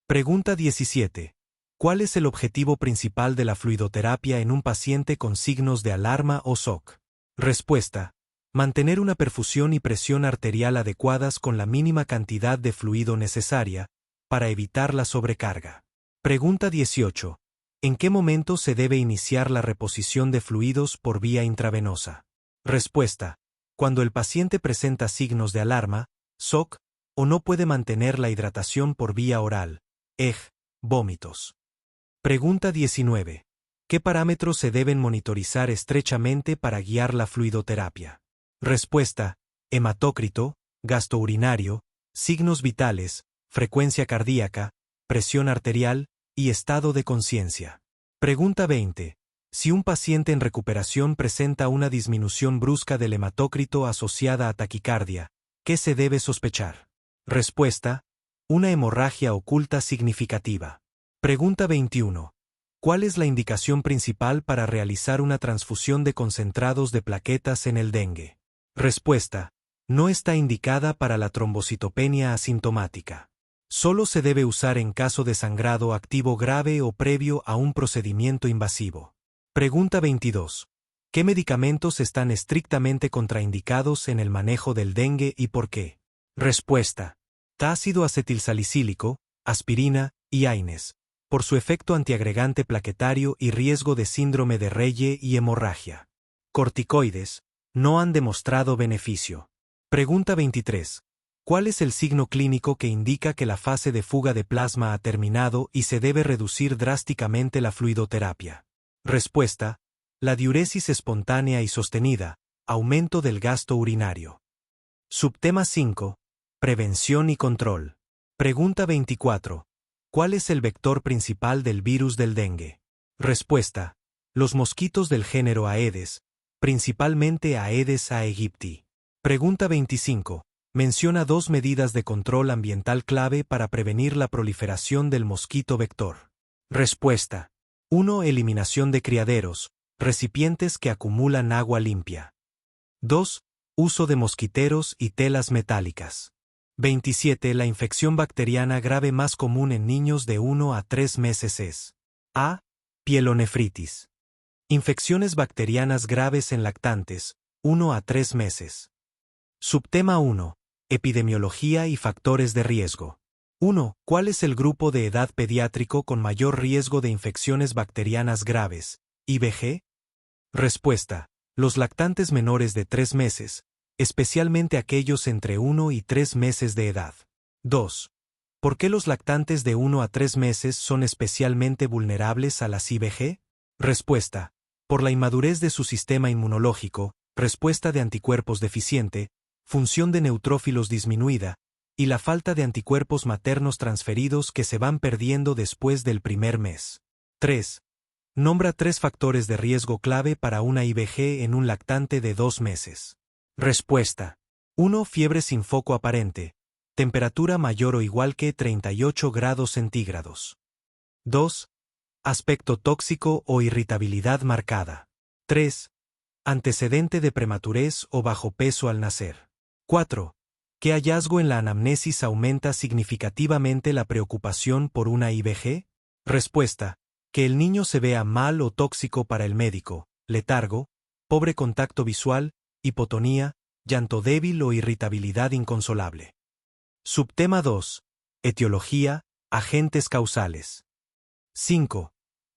Pregunta 17. ¿Cuál es el objetivo principal de la fluidoterapia en un paciente con signos de alarma o shock? Respuesta. Mantener una perfusión y presión arterial adecuadas con la mínima cantidad de fluido necesaria, para evitar la sobrecarga. Pregunta 18. ¿En qué momento se debe iniciar la reposición de fluidos por vía intravenosa? Respuesta. Cuando el paciente presenta signos de alarma, shock, o no puede mantener la hidratación por vía oral, EG, vómitos. Pregunta 19. ¿Qué parámetros se deben monitorizar estrechamente para guiar la fluidoterapia? Respuesta. Hematócrito, gasto urinario, signos vitales, frecuencia cardíaca, presión arterial, y estado de conciencia. Pregunta 20. Si un paciente en recuperación presenta una disminución brusca del hematócrito asociada a taquicardia, ¿qué se debe sospechar? Respuesta. Una hemorragia oculta significativa. Pregunta 21. ¿Cuál es la indicación principal para realizar una transfusión de concentrados de plaquetas en el dengue? Respuesta. No está indicada para la trombocitopenia asintomática. Solo se debe usar en caso de sangrado activo grave o previo a un procedimiento invasivo. Pregunta 22. ¿Qué medicamentos están estrictamente contraindicados en el manejo del dengue y por qué? Respuesta. Ácido acetilsalicílico, aspirina y AINES, por su efecto antiagregante plaquetario y riesgo de síndrome de Reye y hemorragia. Corticoides, no han demostrado beneficio. Pregunta 23. ¿Cuál es el signo clínico que indica que la fase de fuga de plasma ha terminado y se debe reducir drásticamente la fluidoterapia? Respuesta. La diuresis espontánea y sostenida, aumento del gasto urinario. Subtema 5. Prevención y control. Pregunta 24. ¿Cuál es el vector principal del virus del dengue? Respuesta. Los mosquitos del género Aedes, principalmente Aedes aegypti. Pregunta 25. Menciona dos medidas de control ambiental clave para prevenir la proliferación del mosquito vector. Respuesta. 1. Eliminación de criaderos, recipientes que acumulan agua limpia. 2. Uso de mosquiteros y telas metálicas. 27. La infección bacteriana grave más común en niños de 1 a 3 meses es A. Pielonefritis. Infecciones bacterianas graves en lactantes, 1 a 3 meses. Subtema 1. Epidemiología y factores de riesgo. 1. ¿Cuál es el grupo de edad pediátrico con mayor riesgo de infecciones bacterianas graves, IBG? Respuesta. Los lactantes menores de 3 meses, especialmente aquellos entre 1 y 3 meses de edad. 2. ¿Por qué los lactantes de 1 a 3 meses son especialmente vulnerables a las IBG? Respuesta. Por la inmadurez de su sistema inmunológico, respuesta de anticuerpos deficiente, función de neutrófilos disminuida, y la falta de anticuerpos maternos transferidos que se van perdiendo después del primer mes. 3. Nombra 3 factores de riesgo clave para una IBG en un lactante de 2 meses. Respuesta. 1. Fiebre sin foco aparente, temperatura mayor o igual que 38 grados centígrados. 2. Aspecto tóxico o irritabilidad marcada. 3. Antecedente de prematurez o bajo peso al nacer. 4. ¿Qué hallazgo en la anamnesis aumenta significativamente la preocupación por una IBG? Respuesta. Que el niño se vea mal o tóxico para el médico, letargo, pobre contacto visual, hipotonía, llanto débil o irritabilidad inconsolable. Subtema 2. Etiología, agentes causales. 5.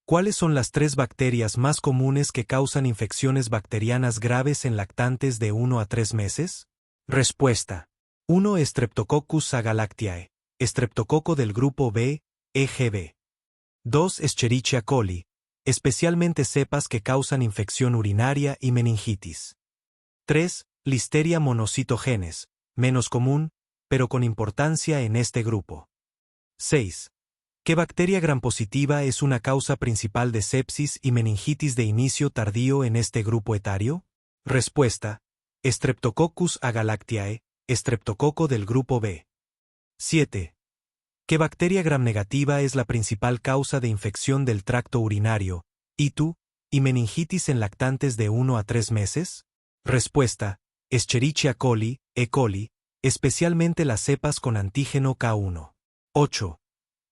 ¿Cuáles son las 3 bacterias más comunes que causan infecciones bacterianas graves en lactantes de 1 a 3 meses? Respuesta. 1. Streptococcus agalactiae, estreptococo del grupo B, EGB. 2. Escherichia coli, especialmente cepas que causan infección urinaria y meningitis. 3. Listeria monocytogenes, menos común, pero con importancia en este grupo. 6. ¿Qué bacteria grampositiva es una causa principal de sepsis y meningitis de inicio tardío en este grupo etario? Respuesta. Streptococcus agalactiae, estreptococo del grupo B. 7. ¿Qué bacteria gramnegativa es la principal causa de infección del tracto urinario, ITU, y meningitis en lactantes de 1 a 3 meses? Respuesta. Escherichia coli, E. coli, especialmente las cepas con antígeno K1. 8.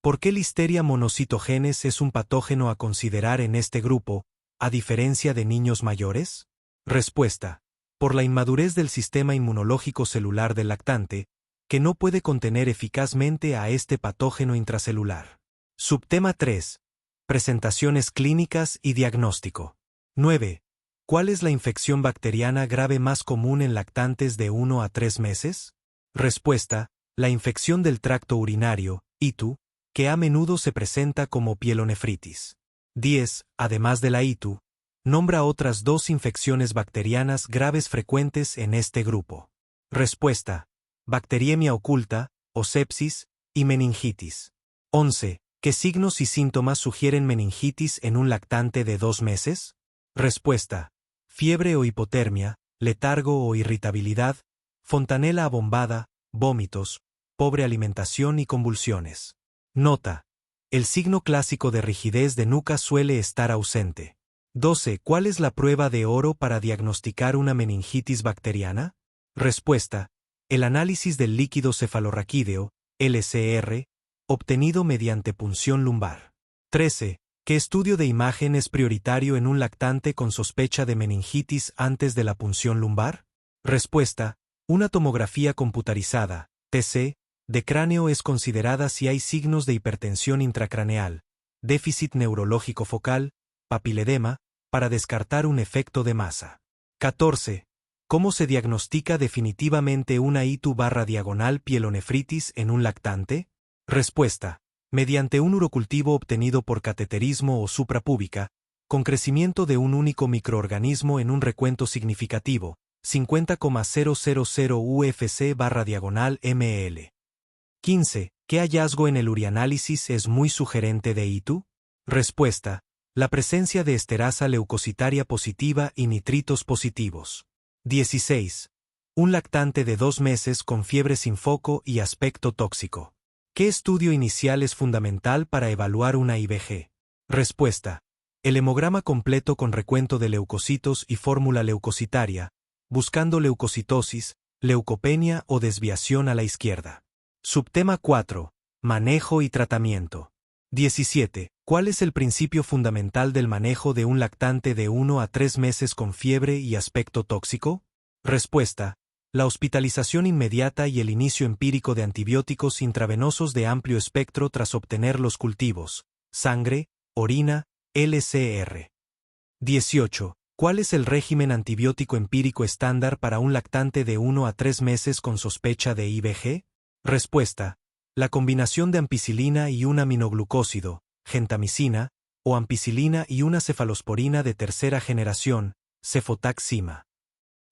¿Por qué Listeria monocytogenes es un patógeno a considerar en este grupo, a diferencia de niños mayores? Respuesta. Por la inmadurez del sistema inmunológico celular del lactante, que no puede contener eficazmente a este patógeno intracelular. Subtema 3. Presentaciones clínicas y diagnóstico. 9. ¿Cuál es la infección bacteriana grave más común en lactantes de 1 a 3 meses? Respuesta. La infección del tracto urinario, ITU, que a menudo se presenta como pielonefritis. 10. Además de la ITU, nombra otras 2 infecciones bacterianas graves frecuentes en este grupo. Respuesta. Bacteriemia oculta, o sepsis, y meningitis. 11. ¿Qué signos y síntomas sugieren meningitis en un lactante de 2 meses? Respuesta. Fiebre o hipotermia, letargo o irritabilidad, fontanela abombada, vómitos, pobre alimentación y convulsiones. Nota. El signo clásico de rigidez de nuca suele estar ausente. 12. ¿Cuál es la prueba de oro para diagnosticar una meningitis bacteriana? Respuesta. El análisis del líquido cefalorraquídeo, LCR, obtenido mediante punción lumbar. 13. ¿Qué estudio de imagen es prioritario en un lactante con sospecha de meningitis antes de la punción lumbar? Respuesta. Una tomografía computarizada, TC, de cráneo es considerada si hay signos de hipertensión intracraneal, déficit neurológico focal, papiledema, para descartar un efecto de masa. 14. ¿Cómo se diagnostica definitivamente una ITU/diagonal pielonefritis en un lactante? Respuesta. Mediante un urocultivo obtenido por cateterismo o suprapúbica, con crecimiento de un único microorganismo en un recuento significativo, 50,000 UFC/diagonal ml. 15. ¿Qué hallazgo en el urianálisis es muy sugerente de ITU? Respuesta. La presencia de esterasa leucocitaria positiva y nitritos positivos. 16. Un lactante de 2 meses con fiebre sin foco y aspecto tóxico. ¿Qué estudio inicial es fundamental para evaluar una IBG? Respuesta. El hemograma completo con recuento de leucocitos y fórmula leucocitaria, buscando leucocitosis, leucopenia o desviación a la izquierda. Subtema 4. Manejo y tratamiento. 17. ¿Cuál es el principio fundamental del manejo de un lactante de 1 a 3 meses con fiebre y aspecto tóxico? Respuesta. La hospitalización inmediata y el inicio empírico de antibióticos intravenosos de amplio espectro tras obtener los cultivos, sangre, orina, LCR. 18. ¿Cuál es el régimen antibiótico empírico estándar para un lactante de 1 a 3 meses con sospecha de IBG? Respuesta. La combinación de ampicilina y un aminoglucósido, gentamicina, o ampicilina y una cefalosporina de tercera generación, cefotaxima.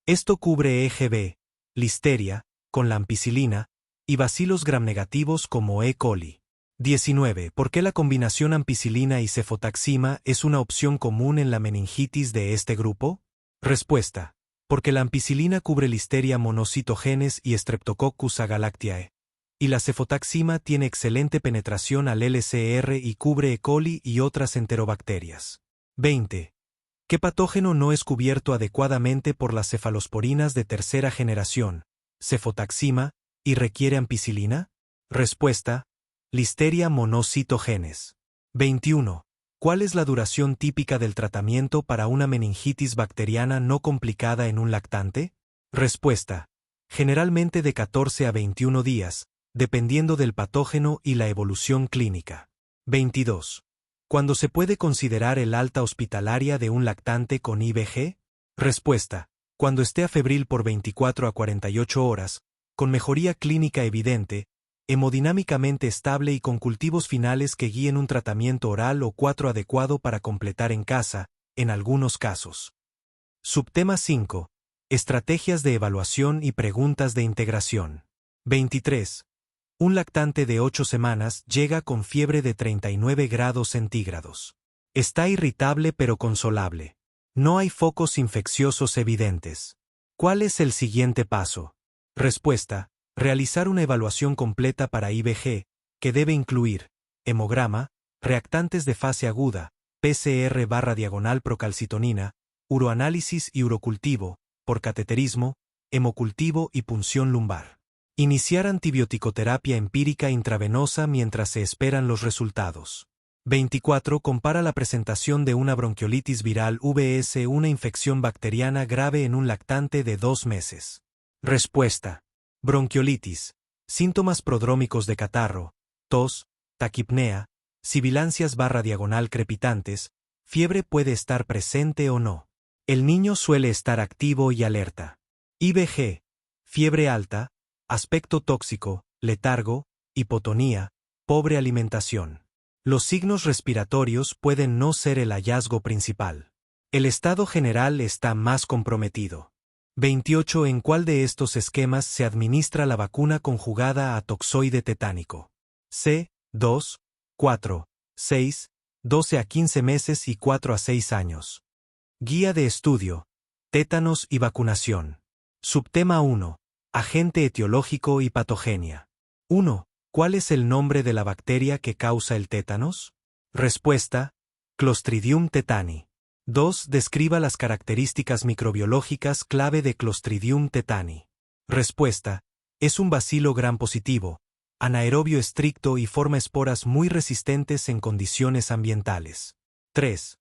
Esto cubre EGB, listeria, con la ampicilina, y bacilos gramnegativos como E. coli. 19. ¿Por qué la combinación ampicilina y cefotaxima es una opción común en la meningitis de este grupo? Respuesta. Porque la ampicilina cubre Listeria monocytogenes y Streptococcus agalactiae, y la cefotaxima tiene excelente penetración al LCR y cubre E. coli y otras enterobacterias. 20. ¿Qué patógeno no es cubierto adecuadamente por las cefalosporinas de tercera generación, cefotaxima, y requiere ampicilina? Respuesta. Listeria monocytogenes. 21. ¿Cuál es la duración típica del tratamiento para una meningitis bacteriana no complicada en un lactante? Respuesta. Generalmente de 14 a 21 días, dependiendo del patógeno y la evolución clínica. 22. ¿Cuándo se puede considerar el alta hospitalaria de un lactante con IBG? Respuesta. Cuando esté afebril por 24 a 48 horas, con mejoría clínica evidente, hemodinámicamente estable y con cultivos finales que guíen un tratamiento oral o 4 adecuado para completar en casa, en algunos casos. Subtema 5. Estrategias de evaluación y preguntas de integración. 23. Un lactante de 8 semanas llega con fiebre de 39 grados centígrados. Está irritable pero consolable. No hay focos infecciosos evidentes. ¿Cuál es el siguiente paso? Respuesta. Realizar una evaluación completa para IBG, que debe incluir hemograma, reactantes de fase aguda, PCR/procalcitonina, uroanálisis y urocultivo, por cateterismo, hemocultivo y punción lumbar. Iniciar antibioticoterapia empírica intravenosa mientras se esperan los resultados. 24. Compara la presentación de una bronquiolitis viral vs una infección bacteriana grave en un lactante de 2 meses. Respuesta. Bronquiolitis. Síntomas prodrómicos de catarro, tos, taquipnea, sibilancias/diagonal crepitantes, fiebre puede estar presente o no. El niño suele estar activo y alerta. IBG. Fiebre alta, aspecto tóxico, letargo, hipotonía, pobre alimentación. Los signos respiratorios pueden no ser el hallazgo principal. El estado general está más comprometido. 28. ¿En cuál de estos esquemas se administra la vacuna conjugada a toxoide tetánico? C. 2, 4, 6, 12 a 15 meses y 4 a 6 años. Guía de estudio. Tétanos y vacunación. Subtema 1. Agente etiológico y patogenia. 1. ¿Cuál es el nombre de la bacteria que causa el tétanos? Respuesta. Clostridium tetani. 2. Describa las características microbiológicas clave de Clostridium tetani. Respuesta. Es un bacilo gram positivo, anaerobio estricto y forma esporas muy resistentes en condiciones ambientales. 3.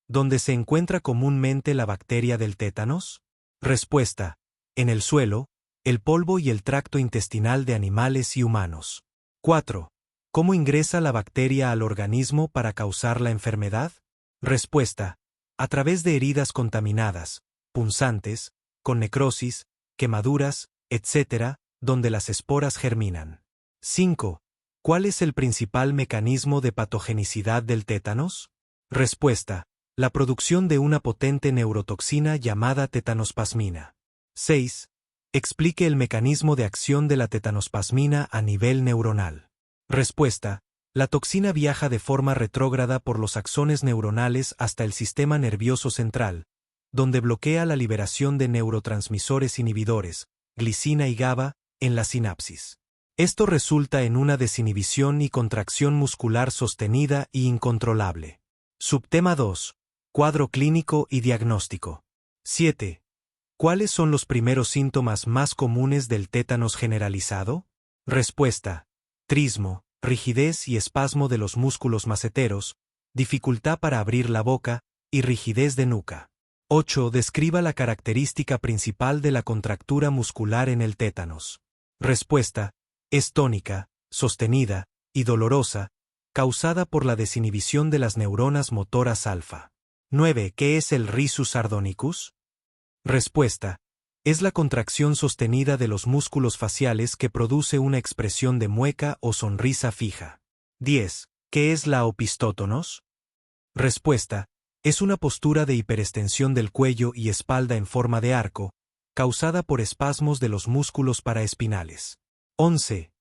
¿Dónde se encuentra comúnmente la bacteria del tétanos? Respuesta. En el suelo, el polvo y el tracto intestinal de animales y humanos. 4. ¿Cómo ingresa la bacteria al organismo para causar la enfermedad? Respuesta. A través de heridas contaminadas, punzantes, con necrosis, quemaduras, etc., donde las esporas germinan. 5. ¿Cuál es el principal mecanismo de patogenicidad del tétanos? Respuesta. La producción de una potente neurotoxina llamada tetanospasmina. 6. Explique el mecanismo de acción de la tetanospasmina a nivel neuronal. Respuesta. La toxina viaja de forma retrógrada por los axones neuronales hasta el sistema nervioso central, donde bloquea la liberación de neurotransmisores inhibidores, glicina y GABA, en la sinapsis. Esto resulta en una desinhibición y contracción muscular sostenida y incontrolable. Subtema 2. Cuadro clínico y diagnóstico. 7. ¿Cuáles son los primeros síntomas más comunes del tétanos generalizado? Respuesta. Trismo, rigidez y espasmo de los músculos maceteros, dificultad para abrir la boca y rigidez de nuca. 8. Describa la característica principal de la contractura muscular en el tétanos. Respuesta. Es tónica, sostenida y dolorosa, causada por la desinhibición de las neuronas motoras alfa. 9. ¿Qué es el risus sardonicus? Respuesta. Es la contracción sostenida de los músculos faciales que produce una expresión de mueca o sonrisa fija. 10. ¿Qué es la opistótonos? Respuesta. Es una postura de hiperextensión del cuello y espalda en forma de arco, causada por espasmos de los músculos paraespinales. 11.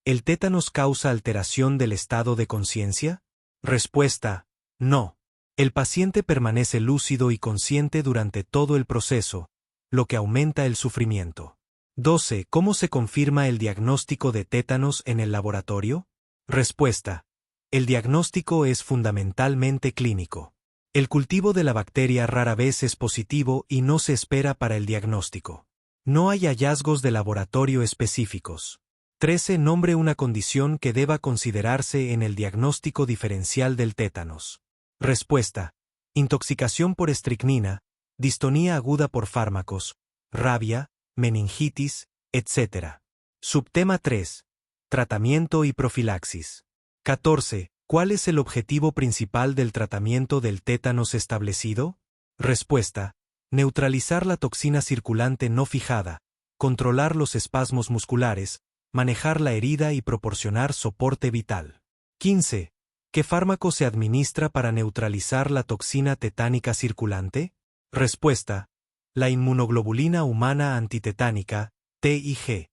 ¿El tétanos causa alteración del estado de conciencia? Respuesta. No. El paciente permanece lúcido y consciente durante todo el proceso, lo que aumenta el sufrimiento. 12. ¿Cómo se confirma el diagnóstico de tétanos en el laboratorio? Respuesta. El diagnóstico es fundamentalmente clínico. El cultivo de la bacteria rara vez es positivo y no se espera para el diagnóstico. No hay hallazgos de laboratorio específicos. 13. Nombre una condición que deba considerarse en el diagnóstico diferencial del tétanos. Respuesta: intoxicación por estricnina, distonía aguda por fármacos, rabia, meningitis, etc. Subtema 3. Tratamiento y profilaxis. 14. ¿Cuál es el objetivo principal del tratamiento del tétanos establecido? Respuesta: neutralizar la toxina circulante no fijada, controlar los espasmos musculares, manejar la herida y proporcionar soporte vital. 15. ¿Qué fármaco se administra para neutralizar la toxina tetánica circulante? Respuesta: la inmunoglobulina humana antitetánica, TIG.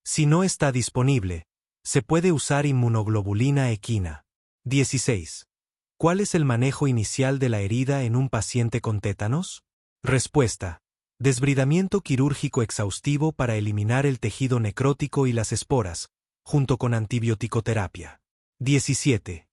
Si no está disponible, se puede usar inmunoglobulina equina. 16. ¿Cuál es el manejo inicial de la herida en un paciente con tétanos? Respuesta: desbridamiento quirúrgico exhaustivo para eliminar el tejido necrótico y las esporas, junto con antibiótico-terapia. 17.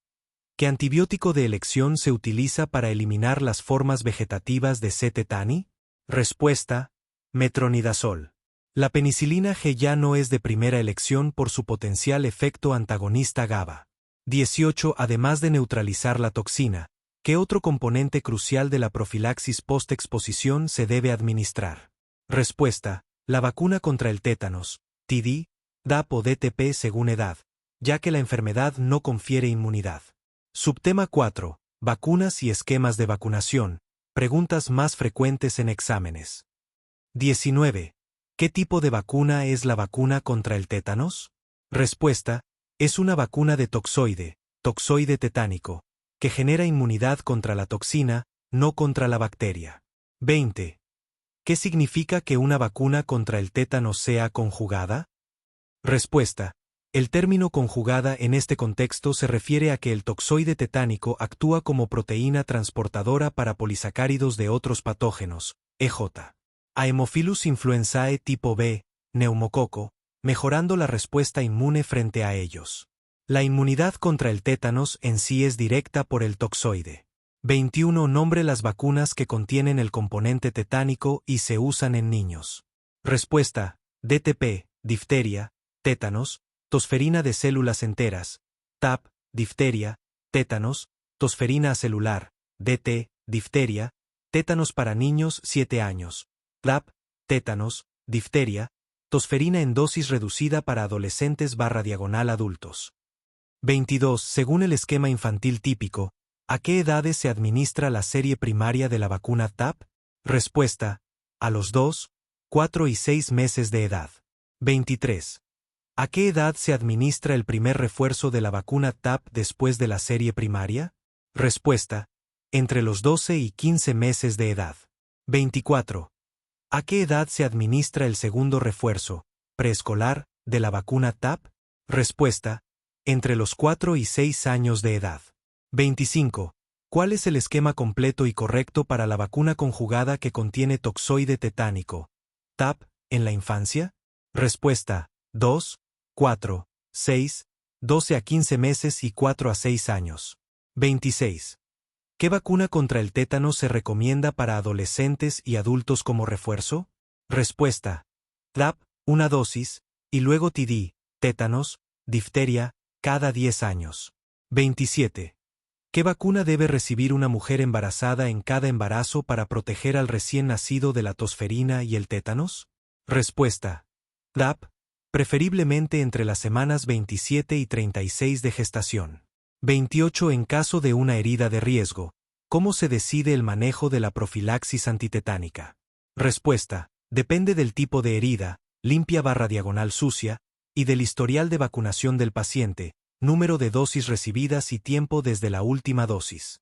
¿Qué antibiótico de elección se utiliza para eliminar las formas vegetativas de C. tetani? Respuesta: metronidazol. La penicilina G ya no es de primera elección por su potencial efecto antagonista GABA. 18. Además de neutralizar la toxina, ¿qué otro componente crucial de la profilaxis post-exposición se debe administrar? Respuesta: la vacuna contra el tétanos, TD, DAP o DTP según edad, ya que la enfermedad no confiere inmunidad. Subtema 4. Vacunas y esquemas de vacunación. Preguntas más frecuentes en exámenes. 19. ¿Qué tipo de vacuna es la vacuna contra el tétanos? Respuesta: es una vacuna de toxoide tetánico, que genera inmunidad contra la toxina, no contra la bacteria. 20. ¿Qué significa que una vacuna contra el tétanos sea conjugada? Respuesta: el término conjugada en este contexto se refiere a que el toxoide tetánico actúa como proteína transportadora para polisacáridos de otros patógenos, EJ. Haemophilus influenzae tipo B, neumococo, mejorando la respuesta inmune frente a ellos. La inmunidad contra el tétanos en sí es directa por el toxoide. 21. Nombre las vacunas que contienen el componente tetánico y se usan en niños. Respuesta: DTP, difteria, tétanos, tosferina de células enteras, TAP, difteria, tétanos, tosferina acelular, DT, difteria, tétanos para niños 7 años, TAP, tétanos, difteria, tosferina en dosis reducida para adolescentes/adultos. 22. Según el esquema infantil típico, ¿a qué edades se administra la serie primaria de la vacuna TAP? Respuesta: a los 2, 4 y 6 meses de edad. 23. ¿A qué edad se administra el primer refuerzo de la vacuna TAP después de la serie primaria? Respuesta: entre los 12 y 15 meses de edad. 24. ¿A qué edad se administra el segundo refuerzo, preescolar, de la vacuna TAP? Respuesta: entre los 4 y 6 años de edad. 25. ¿Cuál es el esquema completo y correcto para la vacuna conjugada que contiene toxoide tetánico, TAP, en la infancia? Respuesta: 2, 4, 6, 12 a 15 meses y 4 a 6 años. 26. ¿Qué vacuna contra el tétano se recomienda para adolescentes y adultos como refuerzo? Respuesta: TAP, una dosis, y luego TD, tétanos, difteria, cada 10 años. 27. ¿Qué vacuna debe recibir una mujer embarazada en cada embarazo para proteger al recién nacido de la tosferina y el tétanos? Respuesta: TAP, preferiblemente entre las semanas 27 y 36 de gestación. 28. En caso de una herida de riesgo, ¿cómo se decide el manejo de la profilaxis antitetánica? Respuesta: depende del tipo de herida, limpia/diagonal sucia, y del historial de vacunación del paciente, número de dosis recibidas y tiempo desde la última dosis.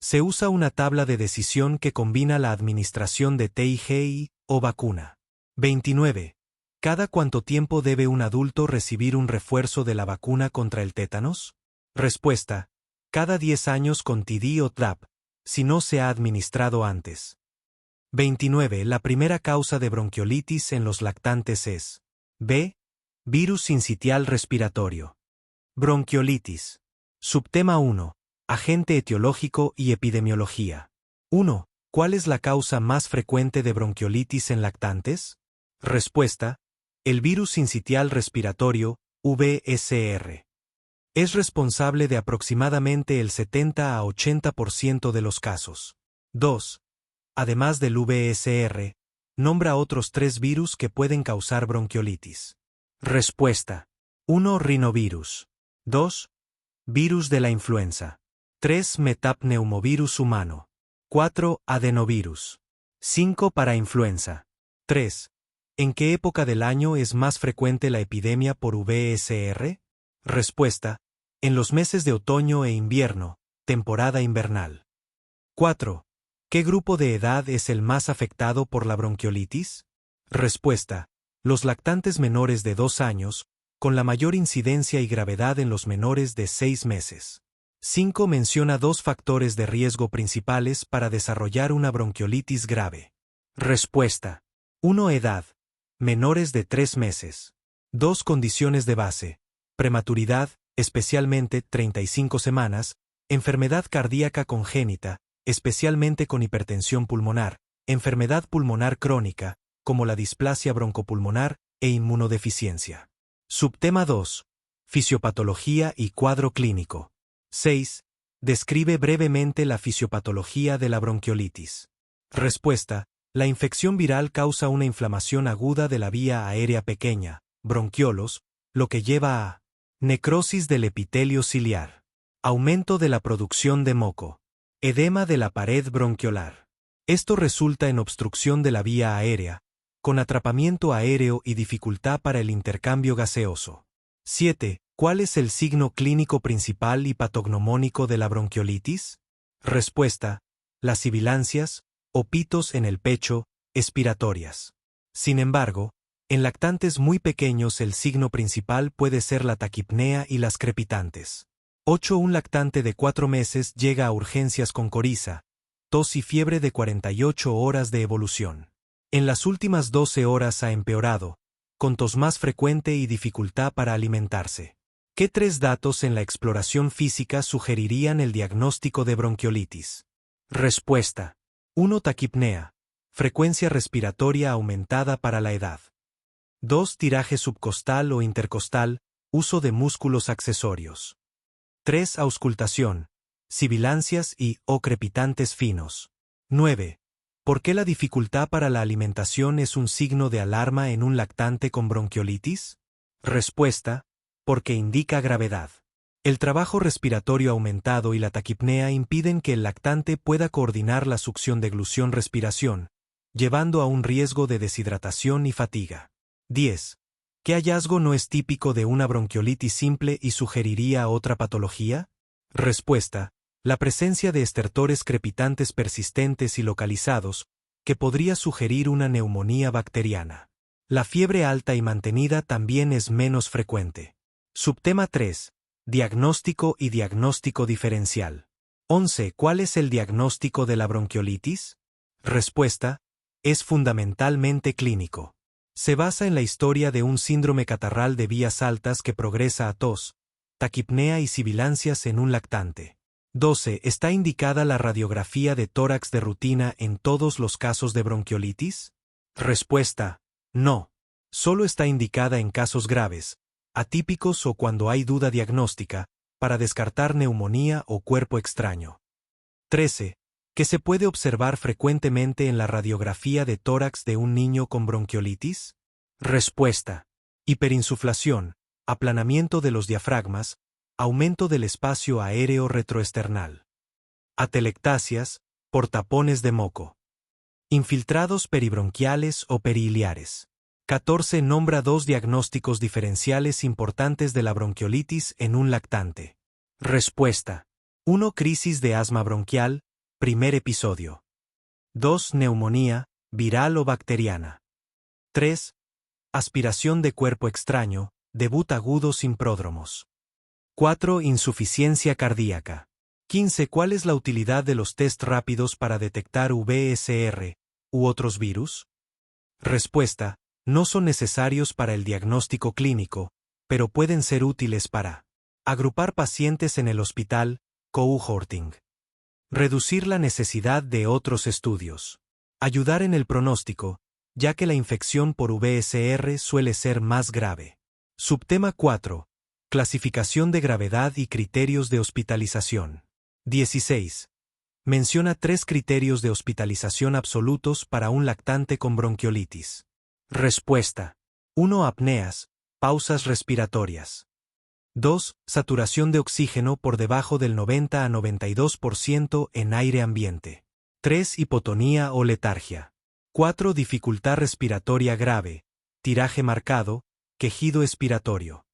Se usa una tabla de decisión que combina la administración de TIG o vacuna. 29. ¿Cada cuánto tiempo debe un adulto recibir un refuerzo de la vacuna contra el tétanos? Respuesta: cada 10 años con TD o TAP, si no se ha administrado antes. 29. La primera causa de bronquiolitis en los lactantes es B. Virus sincitial respiratorio. Bronquiolitis. Subtema 1. Agente etiológico y epidemiología. 1. ¿Cuál es la causa más frecuente de bronquiolitis en lactantes? Respuesta: el virus sincitial respiratorio, VSR. Es responsable de aproximadamente el 70 a 80% de los casos. 2. Además del VSR, nombra otros 3 virus que pueden causar bronquiolitis. Respuesta. 1. Rinovirus. 2. Virus de la influenza. 3. Metapneumovirus humano. 4. Adenovirus. 5. Parainfluenza. 3. ¿En qué época del año es más frecuente la epidemia por VSR? Respuesta. En los meses de otoño e invierno, temporada invernal. 4. ¿Qué grupo de edad es el más afectado por la bronquiolitis? Respuesta. Los lactantes menores de 2 años, con la mayor incidencia y gravedad en los menores de 6 meses. 5. Menciona 2 factores de riesgo principales para desarrollar una bronquiolitis grave. Respuesta. 1. Edad. Menores de 3 meses. 2. Condiciones de base. Prematuridad, especialmente 35 semanas, enfermedad cardíaca congénita, especialmente con hipertensión pulmonar, enfermedad pulmonar crónica, como la displasia broncopulmonar e inmunodeficiencia. Subtema 2. Fisiopatología y cuadro clínico. 6. Describe brevemente la fisiopatología de la bronquiolitis. Respuesta. La infección viral causa una inflamación aguda de la vía aérea pequeña, bronquiolos, lo que lleva a necrosis del epitelio ciliar, aumento de la producción de moco, edema de la pared bronquiolar. Esto resulta en obstrucción de la vía aérea, con atrapamiento aéreo y dificultad para el intercambio gaseoso. 7. ¿Cuál es el signo clínico principal y patognomónico de la bronquiolitis? Respuesta. Las sibilancias, o pitos en el pecho, expiratorias. Sin embargo, en lactantes muy pequeños el signo principal puede ser la taquipnea y las crepitantes. 8. Un lactante de 4 meses llega a urgencias con coriza, tos y fiebre de 48 horas de evolución. En las últimas 12 horas ha empeorado, con tos más frecuente y dificultad para alimentarse. ¿Qué 3 datos en la exploración física sugerirían el diagnóstico de bronquiolitis? Respuesta. 1. Taquipnea. Frecuencia respiratoria aumentada para la edad. 2. Tiraje subcostal o intercostal, uso de músculos accesorios. 3. Auscultación, sibilancias y o crepitantes finos. 9. ¿Por qué la dificultad para la alimentación es un signo de alarma en un lactante con bronquiolitis? Respuesta. Porque indica gravedad. El trabajo respiratorio aumentado y la taquipnea impiden que el lactante pueda coordinar la succión de glusión-respiración, llevando a un riesgo de deshidratación y fatiga. 10. ¿Qué hallazgo no es típico de una bronquiolitis simple y sugeriría otra patología? Respuesta. La presencia de estertores crepitantes persistentes y localizados, que podría sugerir una neumonía bacteriana. La fiebre alta y mantenida también es menos frecuente. Subtema 3. Diagnóstico y diagnóstico diferencial. 11. ¿Cuál es el diagnóstico de la bronquiolitis? Respuesta. Es fundamentalmente clínico. Se basa en la historia de un síndrome catarral de vías altas que progresa a tos, taquipnea y sibilancias en un lactante. 12. ¿Está indicada la radiografía de tórax de rutina en todos los casos de bronquiolitis? Respuesta. No. Solo está indicada en casos graves, atípicos o cuando hay duda diagnóstica, para descartar neumonía o cuerpo extraño. 13. ¿Qué se puede observar frecuentemente en la radiografía de tórax de un niño con bronquiolitis? Respuesta. Hiperinsuflación, aplanamiento de los diafragmas, aumento del espacio aéreo retroesternal. Atelectasias, por tapones de moco. Infiltrados peribronquiales o perihiliares. 14. Nombra 2 diagnósticos diferenciales importantes de la bronquiolitis en un lactante. Respuesta. 1. Crisis de asma bronquial, primer episodio. 2. Neumonía, viral o bacteriana. 3. Aspiración de cuerpo extraño, debut agudo sin pródromos. 4. Insuficiencia cardíaca. 15. ¿Cuál es la utilidad de los test rápidos para detectar VSR u otros virus? Respuesta. No son necesarios para el diagnóstico clínico, pero pueden ser útiles para agrupar pacientes en el hospital, cohorting. Reducir la necesidad de otros estudios. Ayudar en el pronóstico, ya que la infección por VSR suele ser más grave. Subtema 4. Clasificación de gravedad y criterios de hospitalización. 16. Menciona 3 criterios de hospitalización absolutos para un lactante con bronquiolitis. Respuesta. 1. Apneas, pausas respiratorias. 2. Saturación de oxígeno por debajo del 90 a 92% en aire ambiente. 3. Hipotonía o letargia. 4. Dificultad respiratoria grave, tiraje marcado, quejido expiratorio.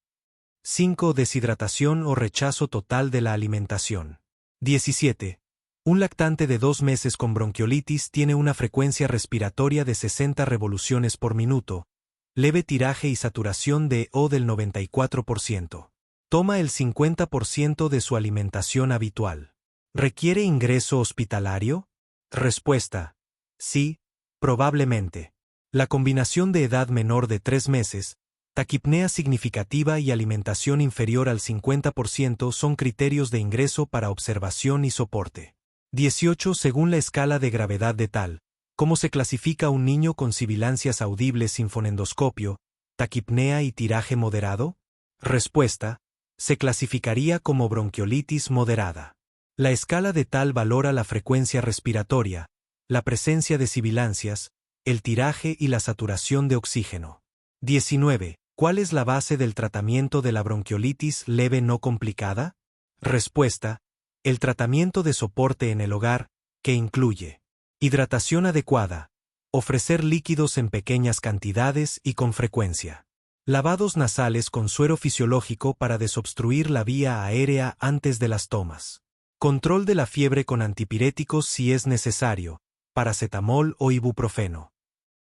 5. Deshidratación o rechazo total de la alimentación. 17. Un lactante de 2 meses con bronquiolitis tiene una frecuencia respiratoria de 60 revoluciones por minuto, leve tiraje y saturación de O del 94%. Toma el 50% de su alimentación habitual. ¿Requiere ingreso hospitalario? Respuesta. Sí, probablemente. La combinación de edad menor de 3 meses, taquipnea significativa y alimentación inferior al 50% son criterios de ingreso para observación y soporte. 18. Según la escala de gravedad de tal, ¿cómo se clasifica un niño con sibilancias audibles sin fonendoscopio, taquipnea y tiraje moderado? Respuesta. Se clasificaría como bronquiolitis moderada. La escala de tal valora la frecuencia respiratoria, la presencia de sibilancias, el tiraje y la saturación de oxígeno. 19. ¿Cuál es la base del tratamiento de la bronquiolitis leve no complicada? Respuesta. El tratamiento de soporte en el hogar, que incluye hidratación adecuada, ofrecer líquidos en pequeñas cantidades y con frecuencia, lavados nasales con suero fisiológico para desobstruir la vía aérea antes de las tomas, control de la fiebre con antipiréticos si es necesario, paracetamol o ibuprofeno.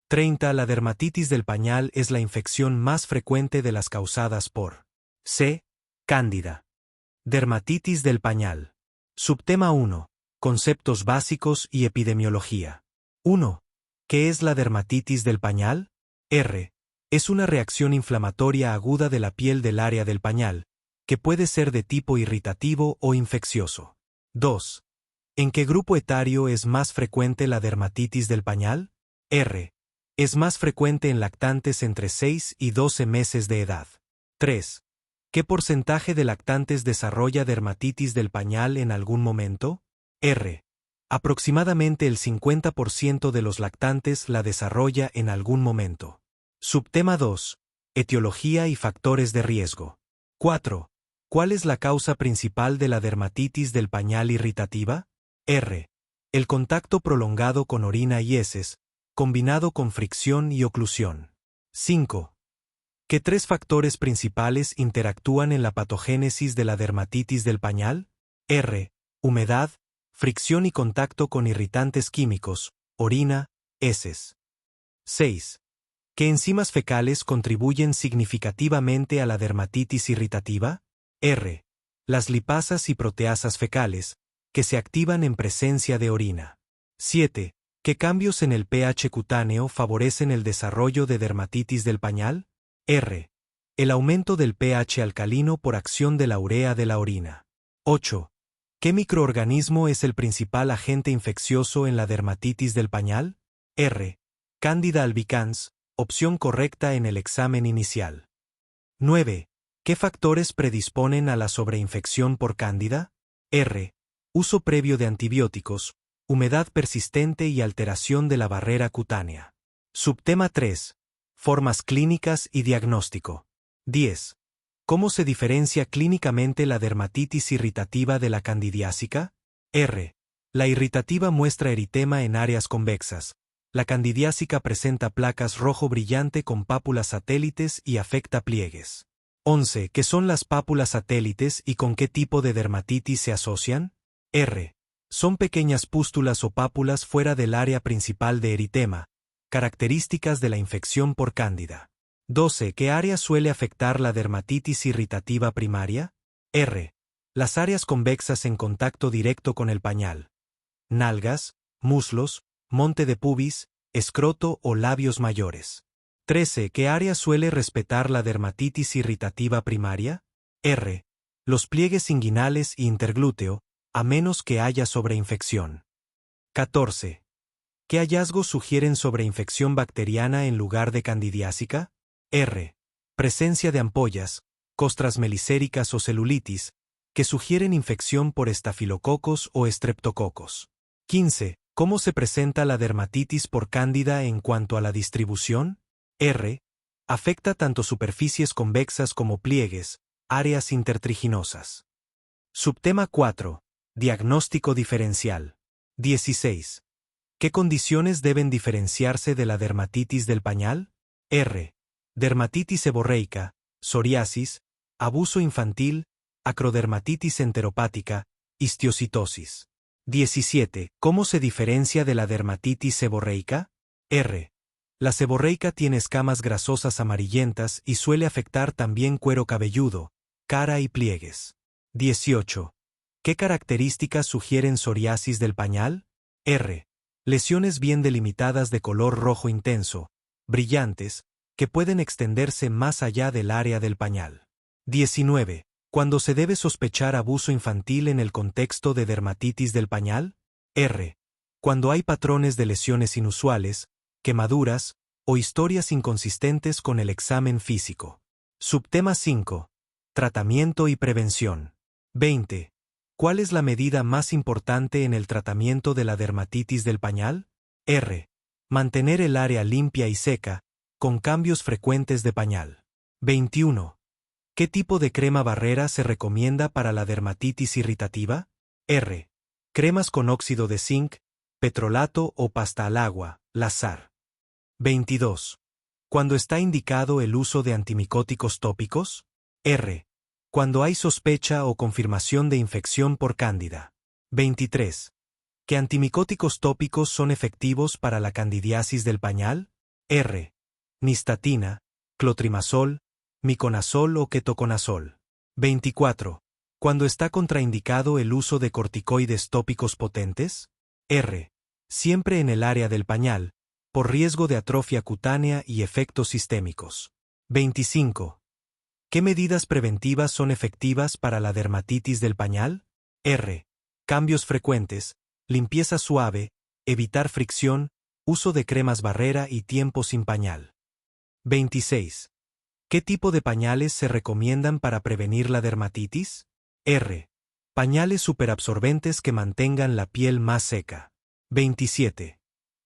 30. La dermatitis del pañal es la infección más frecuente de las causadas por C. Cándida. Dermatitis del pañal. Subtema 1. Conceptos básicos y epidemiología. 1. ¿Qué es la dermatitis del pañal? R. Es una reacción inflamatoria aguda de la piel del área del pañal, que puede ser de tipo irritativo o infeccioso. 2. ¿En qué grupo etario es más frecuente la dermatitis del pañal? R. Es más frecuente en lactantes entre 6 y 12 meses de edad. 3. ¿Qué porcentaje de lactantes desarrolla dermatitis del pañal en algún momento? R. Aproximadamente el 50% de los lactantes la desarrolla en algún momento. Subtema 2. Etiología y factores de riesgo. 4. ¿Cuál es la causa principal de la dermatitis del pañal irritativa? R. El contacto prolongado con orina y heces, combinado con fricción y oclusión. 5. ¿Qué 3 factores principales interactúan en la patogénesis de la dermatitis del pañal? R. Humedad, fricción y contacto con irritantes químicos, orina, heces. 6. ¿Qué enzimas fecales contribuyen significativamente a la dermatitis irritativa? R. Las lipasas y proteasas fecales, que se activan en presencia de orina. 7. ¿Qué cambios en el pH cutáneo favorecen el desarrollo de dermatitis del pañal? R. El aumento del pH alcalino por acción de la urea de la orina. 8. ¿Qué microorganismo es el principal agente infeccioso en la dermatitis del pañal? R. Candida albicans, opción correcta en el examen inicial. 9. ¿Qué factores predisponen a la sobreinfección por cándida? R. Uso previo de antibióticos, humedad persistente y alteración de la barrera cutánea. Subtema 3. Formas clínicas y diagnóstico. 10. ¿Cómo se diferencia clínicamente la dermatitis irritativa de la candidiásica? R. La irritativa muestra eritema en áreas convexas. La candidiásica presenta placas rojo brillante con pápulas satélites y afecta pliegues. 11. ¿Qué son las pápulas satélites y con qué tipo de dermatitis se asocian? R. Son pequeñas pústulas o pápulas fuera del área principal de eritema, características de la infección por cándida. 12. ¿Qué área suele afectar la dermatitis irritativa primaria? R. Las áreas convexas en contacto directo con el pañal. Nalgas, muslos, monte de pubis, escroto o labios mayores. 13. ¿Qué área suele respetar la dermatitis irritativa primaria? R. Los pliegues inguinales e interglúteo, a menos que haya sobreinfección. 14. ¿Qué hallazgos sugieren sobreinfección bacteriana en lugar de candidiásica? R. Presencia de ampollas, costras melicéricas o celulitis, que sugieren infección por estafilococos o estreptococos. 15. ¿Cómo se presenta la dermatitis por cándida en cuanto a la distribución? R. Afecta tanto superficies convexas como pliegues, áreas intertriginosas. Subtema 4. Diagnóstico diferencial. 16. ¿Qué condiciones deben diferenciarse de la dermatitis del pañal? R. Dermatitis seborreica, psoriasis, abuso infantil, acrodermatitis enteropática, histiocitosis. 17. ¿Cómo se diferencia de la dermatitis seborreica? R. La seborreica tiene escamas grasosas amarillentas y suele afectar también cuero cabelludo, cara y pliegues. 18. ¿Qué características sugieren psoriasis del pañal? R. Lesiones bien delimitadas de color rojo intenso, brillantes, que pueden extenderse más allá del área del pañal. 19. ¿Cuándo se debe sospechar abuso infantil en el contexto de dermatitis del pañal? R. Cuando hay patrones de lesiones inusuales, quemaduras o historias inconsistentes con el examen físico. Subtema 5. Tratamiento y prevención. 20. ¿Cuál es la medida más importante en el tratamiento de la dermatitis del pañal? R. Mantener el área limpia y seca, con cambios frecuentes de pañal. 21. ¿Qué tipo de crema barrera se recomienda para la dermatitis irritativa? R. Cremas con óxido de zinc, petrolato o pasta al agua, Lazar. 22. ¿Cuándo está indicado el uso de antimicóticos tópicos? R. Cuando hay sospecha o confirmación de infección por cándida. 23. ¿Qué antimicóticos tópicos son efectivos para la candidiasis del pañal? R. Nistatina, clotrimazol, miconazol o ketoconazol. 24. ¿Cuándo está contraindicado el uso de corticoides tópicos potentes? R. Siempre en el área del pañal, por riesgo de atrofia cutánea y efectos sistémicos. 25. ¿Qué medidas preventivas son efectivas para la dermatitis del pañal? R. Cambios frecuentes, limpieza suave, evitar fricción, uso de cremas barrera y tiempo sin pañal. 26. ¿Qué tipo de pañales se recomiendan para prevenir la dermatitis? R. Pañales superabsorbentes que mantengan la piel más seca. 27.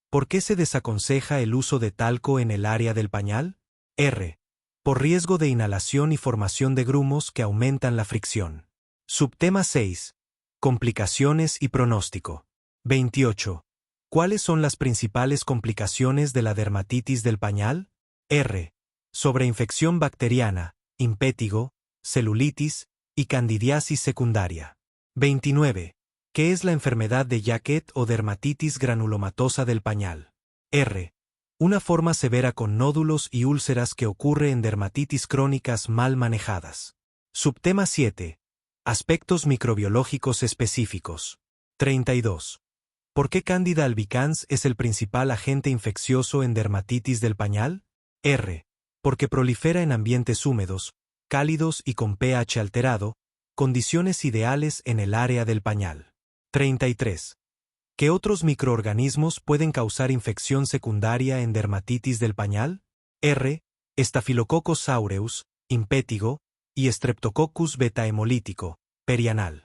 ¿Por qué se desaconseja el uso de talco en el área del pañal? R. Por riesgo de inhalación y formación de grumos que aumentan la fricción. Subtema 6. Complicaciones y pronóstico. 28. ¿Cuáles son las principales complicaciones de la dermatitis del pañal? R. Sobreinfección bacteriana, impétigo, celulitis y candidiasis secundaria. 29. ¿Qué es la enfermedad de Jacquet o dermatitis granulomatosa del pañal? R. Una forma severa con nódulos y úlceras que ocurre en dermatitis crónicas mal manejadas. Subtema 7. Aspectos microbiológicos específicos. 32. ¿Por qué Candida albicans es el principal agente infeccioso en dermatitis del pañal? R. Porque prolifera en ambientes húmedos, cálidos y con pH alterado, condiciones ideales en el área del pañal. 33. ¿Qué otros microorganismos pueden causar infección secundaria en dermatitis del pañal? R. Staphylococcus aureus, impétigo, y Streptococcus beta hemolítico, perianal.